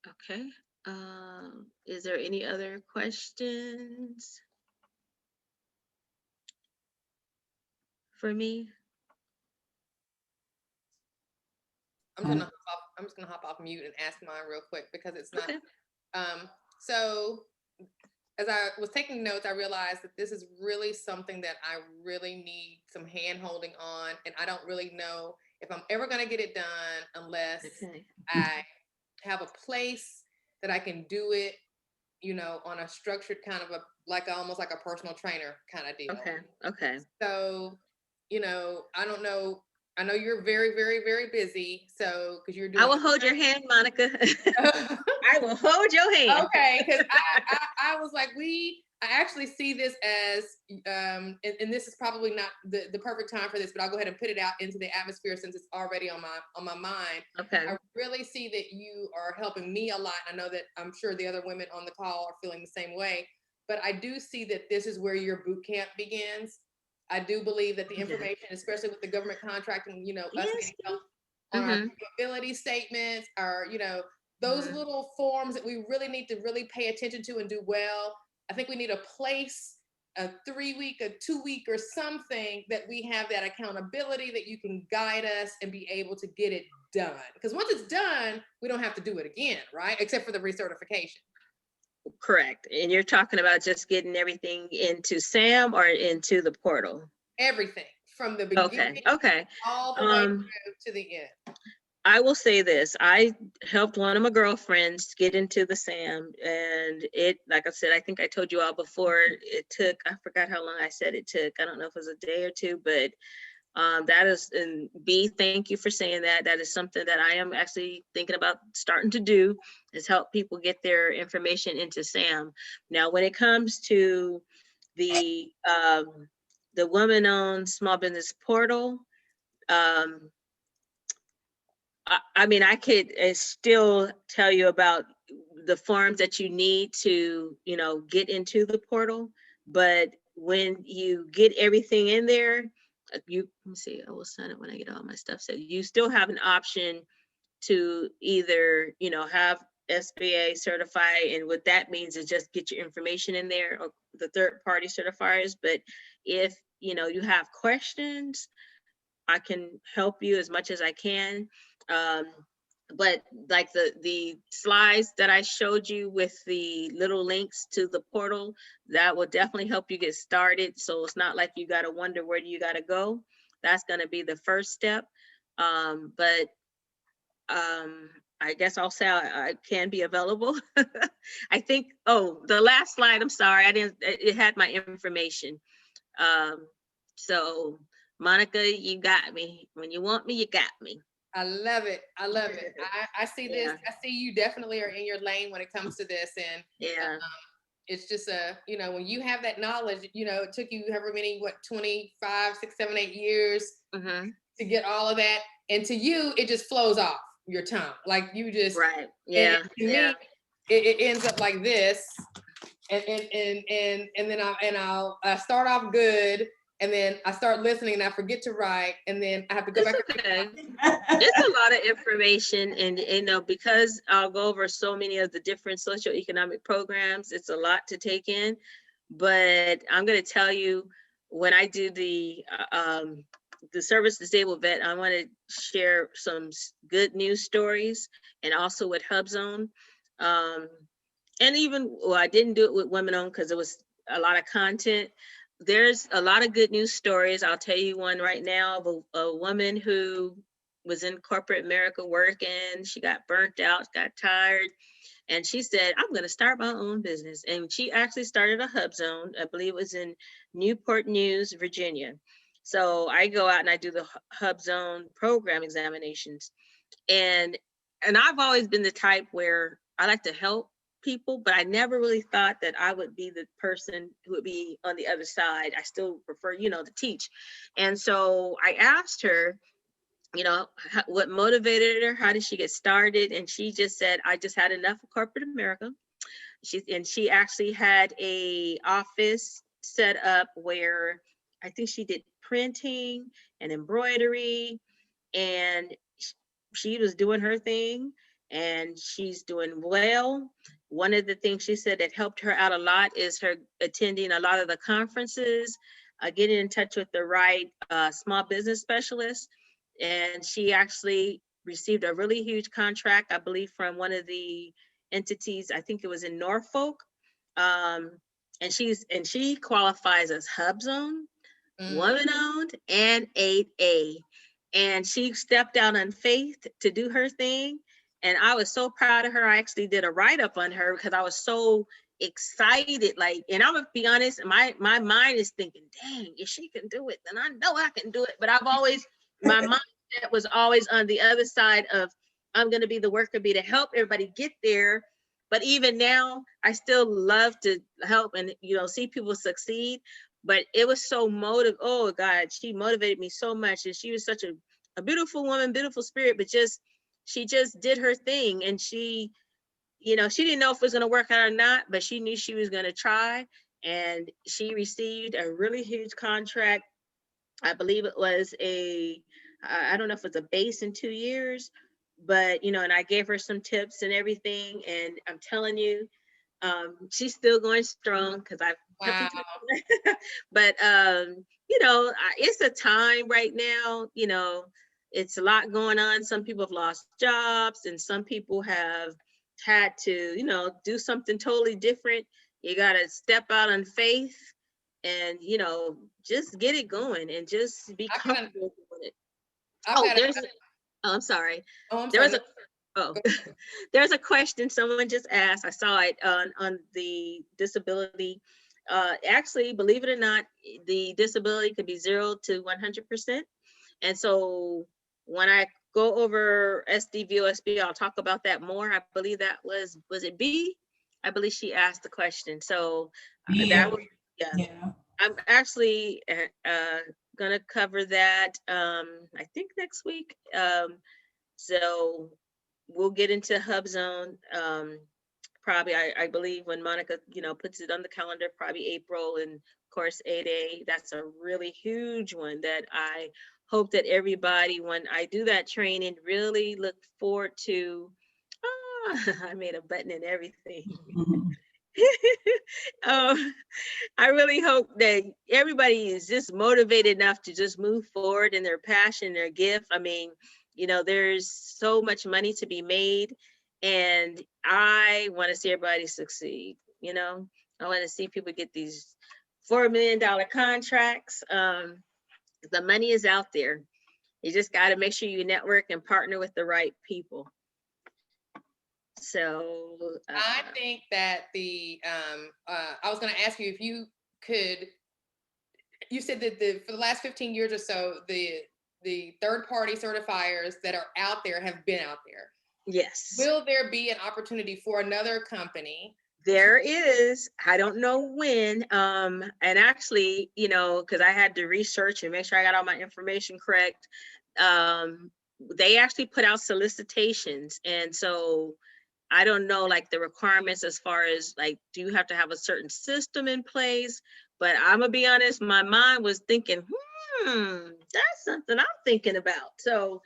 Okay. Is there any other questions for me? I'm just gonna hop off mute and ask mine real quick because it's not. Okay. So as I was taking notes, I realized that this is really something that I really need some hand holding on, and I don't really know if I'm ever gonna get it done unless Okay. I have a place that I can do it, on a structured kind of almost like a personal trainer kind of deal. Okay. Okay. So, I don't know. I know you're very, very, very busy. So, because you're doing. I will hold your hand, Monica. I will hold your hand. Okay, because I was like, I actually see this as, and this is probably not the perfect time for this, but I'll go ahead and put it out into the atmosphere since it's already on my mind. Okay. I really see that you are helping me a lot. I know that I'm sure the other women on the call are feeling the same way, but I do see that this is where your boot camp begins. I do believe that the information, especially with the government contracting, us getting help on our capability statements, our, those little forms that we really need to really pay attention to and do well. I think we need a place, a 3-week, a 2-week or something that we have that accountability that you can guide us and be able to get it done. Because once it's done, we don't have to do it again, right? Except for the recertification. Correct. And you're talking about just getting everything into SAM or into the portal? Everything from the beginning all the way through to the end. I will say this, I helped one of my girlfriends get into the SAM, and it, like I said, I think I told you all before, it took, I forgot how long I said it took. I don't know if it was a day or 2, but that is, and B, thank you for saying that. That is something that I am actually thinking about starting to do, is help people get their information into SAM. Now, when it comes to the woman-owned small business portal, I mean, I could still tell you about the forms that you need to, get into the portal. But when you get everything in there, let me see, I will sign it when I get all my stuff. So you still have an option to either, have SBA certified. And what that means is just get your information in there, or the third-party certifiers. But if, you have questions, I can help you as much as I can. But like the slides that I showed you with the little links to the portal, that will definitely help you get started. So it's not like you got to wonder where do you got to go. That's going to be the first step. But I guess I'll say I can be available. I think, the last slide, I'm sorry, it had my information. So Monica, you got me. When you want me, you got me. I love it. I love it. I see this. I see you definitely are in your lane when it comes to this. And it's just when you have that knowledge, it took you however many, 25, 6, 7, 8 years Mm-hmm. to get all of that. And to you, it just flows off your tongue. Like you just, Right. Yeah. and to me, it ends up like this. And then I'll start off good, and then I start listening and I forget to write, and then I have to go back. Okay. It's a lot of information, and because I'll go over so many of the different socioeconomic programs, it's a lot to take in. But I'm going to tell you, when I do the service disabled vet, I want to share some good news stories, and also with HubZone. And even, well, I didn't do it with Women Owned because it was a lot of content. There's a lot of good news stories. I'll tell you one right now of a woman who was in corporate America working. She got burnt out, got tired, and she said, I'm going to start my own business. And she actually started a HubZone. I believe it was in Newport News, Virginia. So I go out and I do the HubZone program examinations. And I've always been the type where I like to help people, but I never really thought that I would be the person who would be on the other side. I still prefer, to teach. And so I asked her, what motivated her? How did she get started? And she just said, I just had enough of corporate America. She actually had a office set up where I think she did printing and embroidery, and she was doing her thing, and she's doing well. One of the things she said that helped her out a lot is her attending a lot of the conferences, getting in touch with the right small business specialists. And she actually received a really huge contract, I believe, from one of the entities. I think it was in Norfolk. And she qualifies as HubZone, Woman Owned, and 8A. And she stepped out on faith to do her thing. And I was so proud of her. I actually did a write-up on her because I was so excited. And I'm gonna be honest, my mind is thinking, dang, if she can do it, then I know I can do it. But my mindset was always on the other side of, I'm gonna be the worker bee to help everybody get there. But even now, I still love to help and see people succeed. But it was so oh God, she motivated me so much. And she was such a beautiful woman, beautiful spirit, but she just did her thing. And she didn't know if it was going to work out or not, but she knew she was going to try. And she received a really huge contract. I believe it was I don't know if it's a base in 2 years, but, and I gave her some tips and everything. And I'm telling you, she's still going strong because Wow. but it's a time right now, it's a lot going on. Some people have lost jobs, and some people have had to, do something totally different. You got to step out on faith and, just get it going and just be comfortable with it. I'm sorry. There's a question someone just asked. I saw it on the disability. Actually, believe it or not, the disability could be 0 to 100%. And so when I go over SDVOSB, I'll talk about that more. I believe that was it B? I believe she asked the question. So that was, yeah. I'm actually gonna cover that I think next week. So we'll get into HubZone probably, I believe, when Monica, puts it on the calendar, probably April. And of course, 8A, that's a really huge one that I hope that everybody, when I do that training, really look forward to. I made a button and everything. I really hope that everybody is just motivated enough to just move forward in their passion, their gift. I mean, there's so much money to be made, and I want to see everybody succeed. I want to see people get these $4 million contracts. The money is out there. You just got to make sure you network and partner with the right people. So I think that I was going to ask you if you could. You said that for the last 15 years or so, the third-party certifiers that are out there have been out there. Yes. Will there be an opportunity for another company There is, I don't know when, and actually, you know, because I had to research and make sure I got all my information correct. They actually put out solicitations, and so I don't know like the requirements as far as like, do you have to have a certain system in place? But I'm gonna be honest, my mind was thinking, that's something I'm thinking about. So,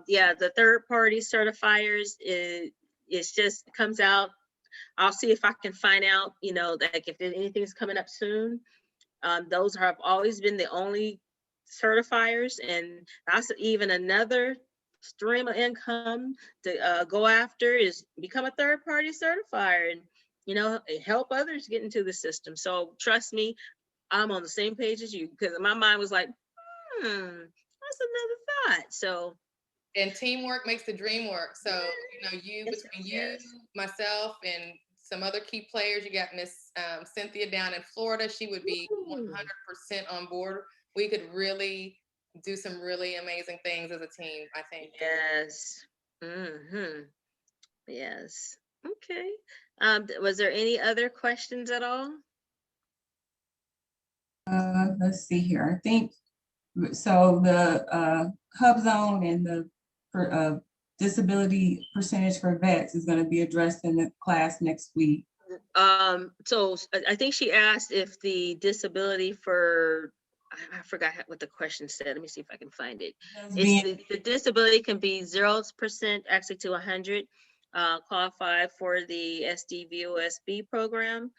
yeah, the third party certifiers it's just comes out. I'll see if I can find out, you know, like if anything's coming up soon. Those have always been the only certifiers, and that's even another stream of income to go after is become a third party certifier and, you know, help others get into the system. So trust me, I'm on the same page as you because my mind was like, that's another thought. So And teamwork makes the dream work. So, Yes, between you, yes. myself, and some other key players, you got Miss Cynthia down in Florida. She would be Ooh. 100% on board. We could really do some really amazing things as a team, I think. Yes. Mm-hmm. Yes. Okay. Was there any other questions at all? Let's see here. I think, so the Hub Zone and the disability percentage for vets is gonna be addressed in the class next week. So I think she asked if the disability for, I forgot what the question said. Let me see if I can find it. Does It's being- the disability can be 0% actually to 100, qualify for the SDVOSB program.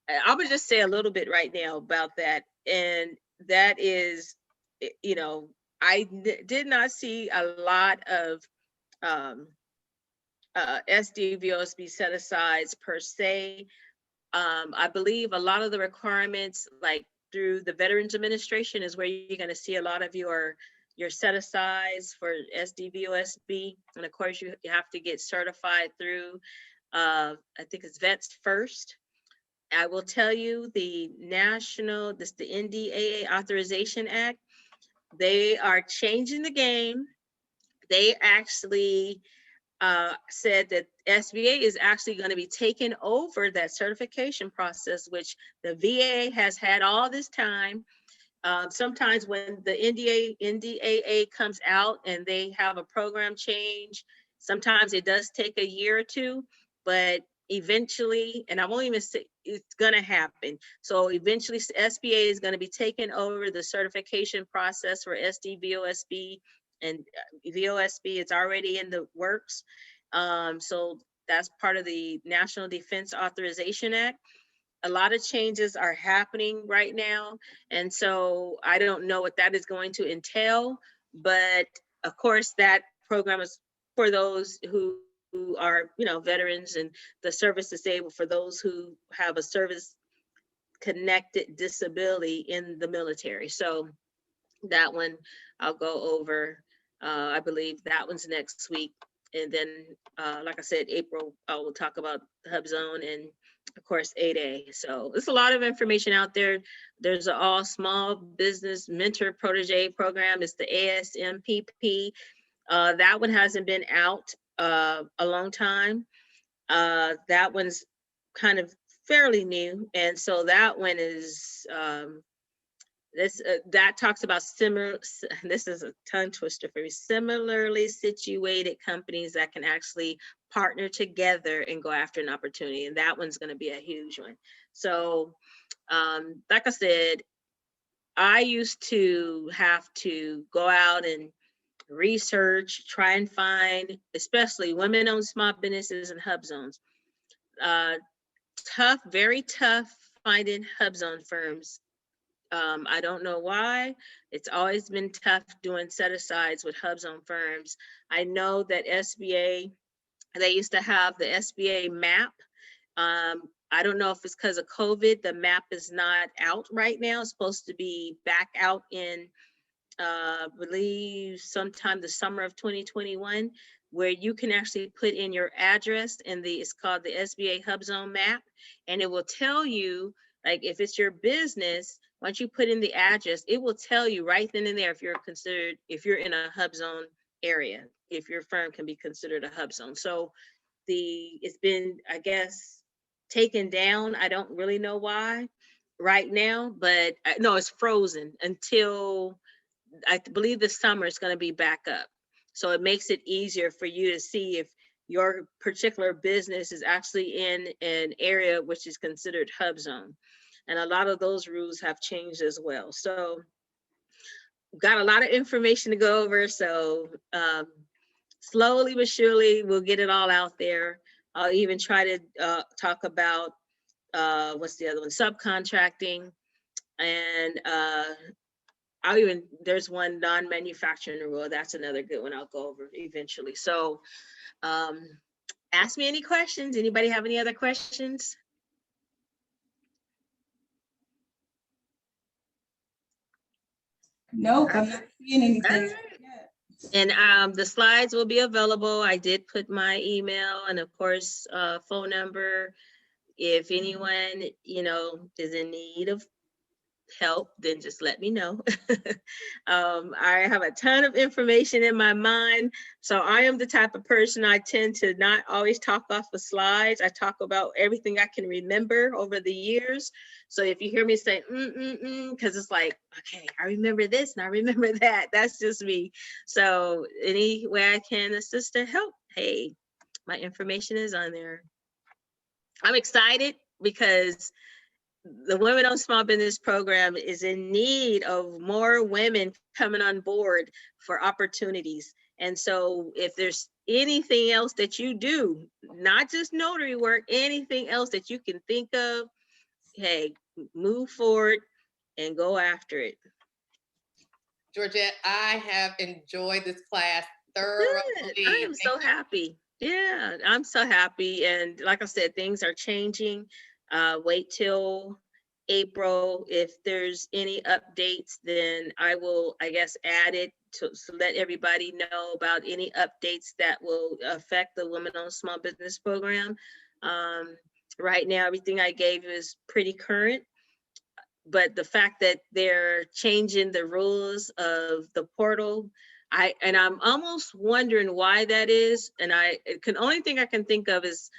I would just say a little bit right now about that. And that is, you know, I did not see a lot of um, SDVOSB set asides per se. I believe a lot of the requirements, like through the Veterans Administration, is where you're going to see a lot of your set asides for SDVOSB. And of course, you have to get certified through, I think it's Vets First. I will tell you the the NDAA Authorization Act, they are changing the game. They actually said that SBA is actually going to be taking over that certification process, which the VA has had all this time. Sometimes when the NDAA comes out and they have a program change, sometimes it does take a year or two, but eventually, and I won't even say it's going to happen. So eventually SBA is going to be taking over the certification process for SDVOSB and VOSB. It's already in the works. So that's part of the National Defense Authorization Act. A lot of changes are happening right now. And so I don't know what that is going to entail, but of course that program is for those who are, you know, veterans, and the service disabled for those who have a service connected disability in the military. So that one I'll go over. I believe that one's next week. And then, like I said, April, I will talk about Hub Zone and of course 8A. So there's a lot of information out there. There's an all small business mentor protege program. It's the ASMPP. That one hasn't been out a long time. That one's kind of fairly new. And so that one is, that talks about similar, this is a tongue twister for me, similarly situated companies that can actually partner together and go after an opportunity. And that one's going to be a huge one. So like I said, I used to have to go out and research, try and find, especially women-owned small businesses and hub zones. Tough, very tough finding hub zone firms. I don't know why. It's always been tough doing set-asides with hub zone firms. I know that SBA, they used to have the SBA map. I don't know if it's because of COVID, the map is not out right now. It's supposed to be back out in, I believe sometime the summer of 2021, where you can actually put in your address, and it's called the SBA Hub Zone map. And it will tell you, like if it's your business, once you put in the address, it will tell you right then and there if you're in a hub zone area, if your firm can be considered a hub zone. So it's been, I guess, taken down. I don't really know why right now, but no, it's frozen until I believe the summer is going to be back up. So it makes it easier for you to see if your particular business is actually in an area which is considered hub zone. And a lot of those rules have changed as well. So got a lot of information to go over. So slowly but surely we'll get it all out there. I'll even try to talk about what's the other one? Subcontracting. And there's one non-manufacturing rule. That's another good one I'll go over eventually. So ask me any questions. Anybody have any other questions? Nope, I'm not seeing anything. Alright. And the slides will be available. I did put my email and of course, phone number. If anyone, is in need of help, then just let me know. I have a ton of information in my mind. So I am the type of person, I tend to not always talk off of slides. I talk about everything I can remember over the years. So if you hear me say, because it's like, okay, I remember this and I remember that. That's just me. So any way I can assist or help, hey, my information is on there. I'm excited because the Women Owned Small Business Program is in need of more women coming on board for opportunities. And so if there's anything else that you do, not just notary work, anything else that you can think of, hey, move forward and go after it. Georgette, I have enjoyed this class Good. thoroughly. I am so happy. Yeah, I'm so happy. And like I said, things are changing. Wait till April. If there's any updates, then I will, I guess, add it to let everybody know about any updates that will affect the Women Owned Small Business Program. Right now, everything I gave is pretty current. But the fact that they're changing the rules of the portal, I'm almost wondering why that is. And only thing I can think of is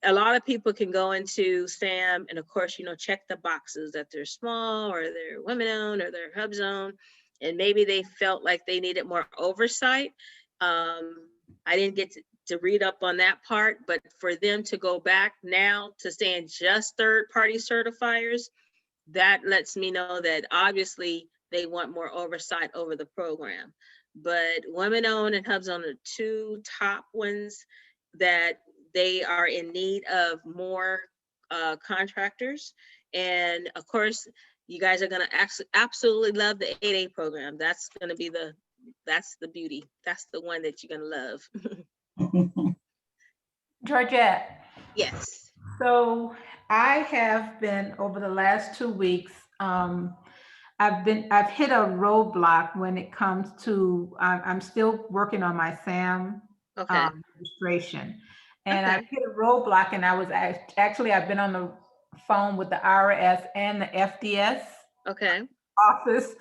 a lot of people can go into SAM and of course, check the boxes that they're small or they're women owned or they're hub zone. And maybe they felt like they needed more oversight. I didn't get to read up on that part, but for them to go back now to saying just third-party certifiers, that lets me know that obviously they want more oversight over the program. But women owned and hub zone are two top ones that they are in need of more contractors. And of course, you guys are gonna absolutely love the 8A program. That's gonna be that's the beauty. That's the one that you're gonna love. Georgette. Yes. So I have been over the last 2 weeks, I've hit a roadblock when it comes to, I'm still working on my SAM Okay. registration. And Okay. I've hit a roadblock and I was actually, I've been on the phone with the IRS and the FDS Okay. office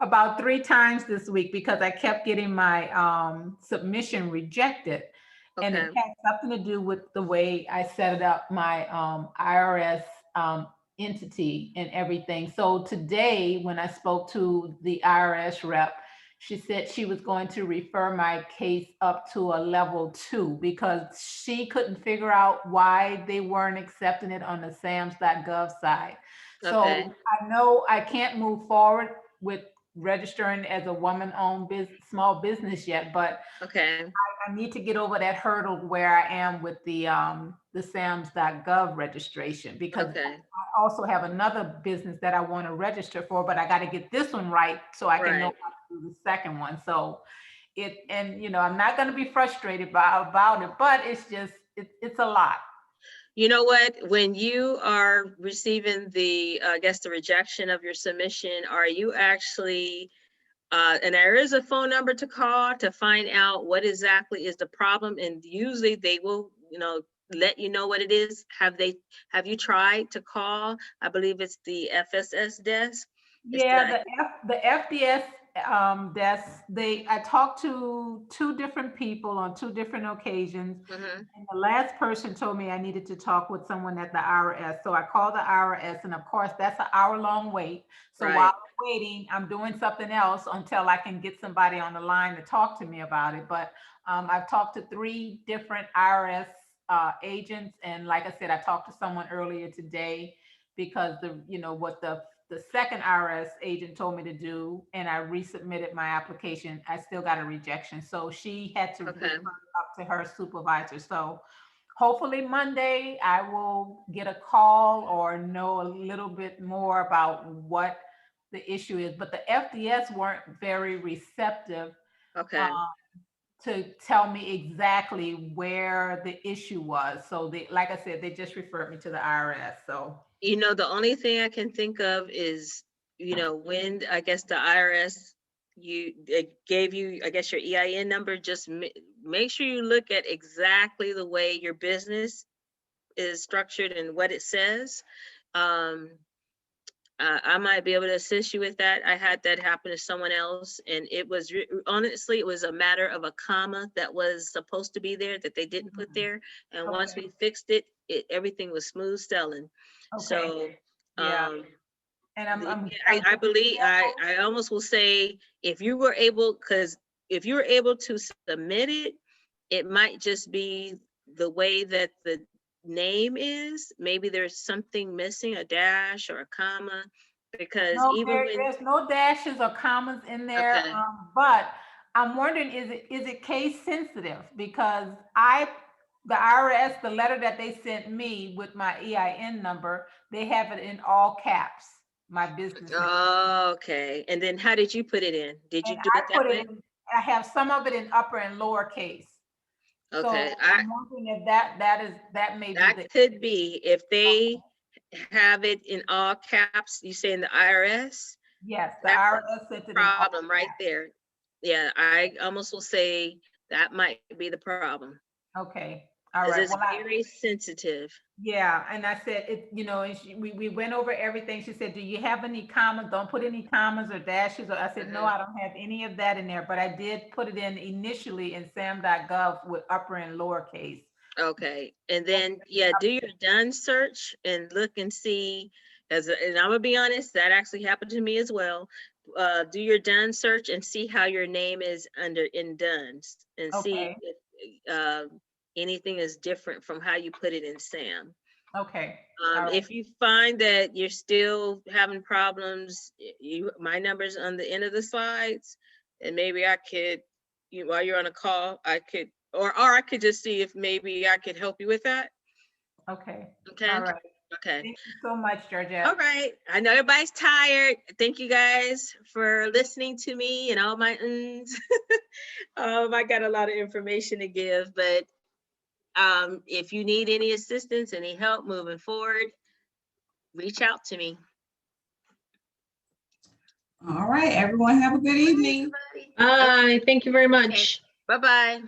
about 3 times this week because I kept getting my submission rejected. And it Okay. had something to do with the way I set up my IRS entity and everything. So today, when I spoke to the IRS rep, she said she was going to refer my case up to a level 2 because she couldn't figure out why they weren't accepting it on the SAMS.gov side. So Okay. I know I can't move forward with registering as a woman-owned small business yet, but Okay. I need to get over that hurdle where I am with the SAMS.gov registration because Okay. I also have another business that I want to register for, but I got to get this one right so I can know Right. how to do the second one. So I'm not going to be frustrated about it, but it's a lot. You know what, when you are receiving the, I guess the rejection of your submission, are you actually, and there is a phone number to call to find out what exactly is the problem. And usually they will, let you know what it is. Have you tried to call? I believe it's the FSS desk. Yeah, the FDS I talked to 2 different people on 2 different occasions. Mhm. And the last person told me I needed to talk with someone at the IRS. So I called the IRS, and of course, that's an hour-long wait. So Right. while I'm waiting, I'm doing something else until I can get somebody on the line to talk to me about it. But I've talked to 3 different IRS agents, and like I said, I talked to someone earlier today because what the second IRS agent told me to do, and I resubmitted my application. I still got a rejection. So she had to Okay. refer it up to her supervisor. So hopefully Monday I will get a call or know a little bit more about what the issue is. But the FDS weren't very receptive Okay. to tell me exactly where the issue was. So like I said, they just referred me to the IRS. So The only thing I can think of is, when I guess the IRS it gave you, I guess, your EIN number, just make sure you look at exactly the way your business is structured and what it says. I might be able to assist you with that. I had that happen to someone else, and it was honestly, it was a matter of a comma that was supposed to be there that they didn't put there. And once Okay. we fixed it, everything was smooth sailing. Okay. So, Yeah. um, And I believe, I almost will say, if you were able, because if you were able to submit it, it might just be the way that the name is. Maybe there's something missing, a dash or a comma, because No, even when, there's no dashes or commas in there. okay, But I'm wondering, is it case sensitive? Because the IRS, the letter that they sent me with my EIN number, they have it in all caps, my business name. okay. And then how did you put it in? Did you And do it that way? I have some of it in upper and lower case. So Okay, I'm wondering if that may be the. that could be, if they have it in all caps, you say in the IRS, Yes, the that's IRS sent it in all problem right caps. there. Yeah, I almost will say that might be the problem. Okay, all Because right. it's Well, very sensitive. yeah, and I said and we went over everything. She said, "Do you have any commas? Don't put any commas or dashes." Or I said, "No, I don't have any of that in there." But I did put it in initially in SAM.gov with upper and lower case. Okay, and then, yeah, do your done search and look and see, and I'm gonna be honest, that actually happened to me as well. Do your done search and see how your name is in Duns, and see Okay, if anything is different from how you put it in SAM. okay, all right. If you find that you're still having problems, my number's on the end of the slides, and maybe I could, while you're on a call, I could, or I could just see if maybe I could help you with that. Okay, Okay. all right. Okay. Thank you so much, Georgette. All right. I know everybody's tired. Thank you guys for listening to me and all my ums. I got a lot of information to give, but if you need any assistance, any help moving forward, reach out to me. All right, everyone have a good evening. Bye. Thank you very much. Bye-bye.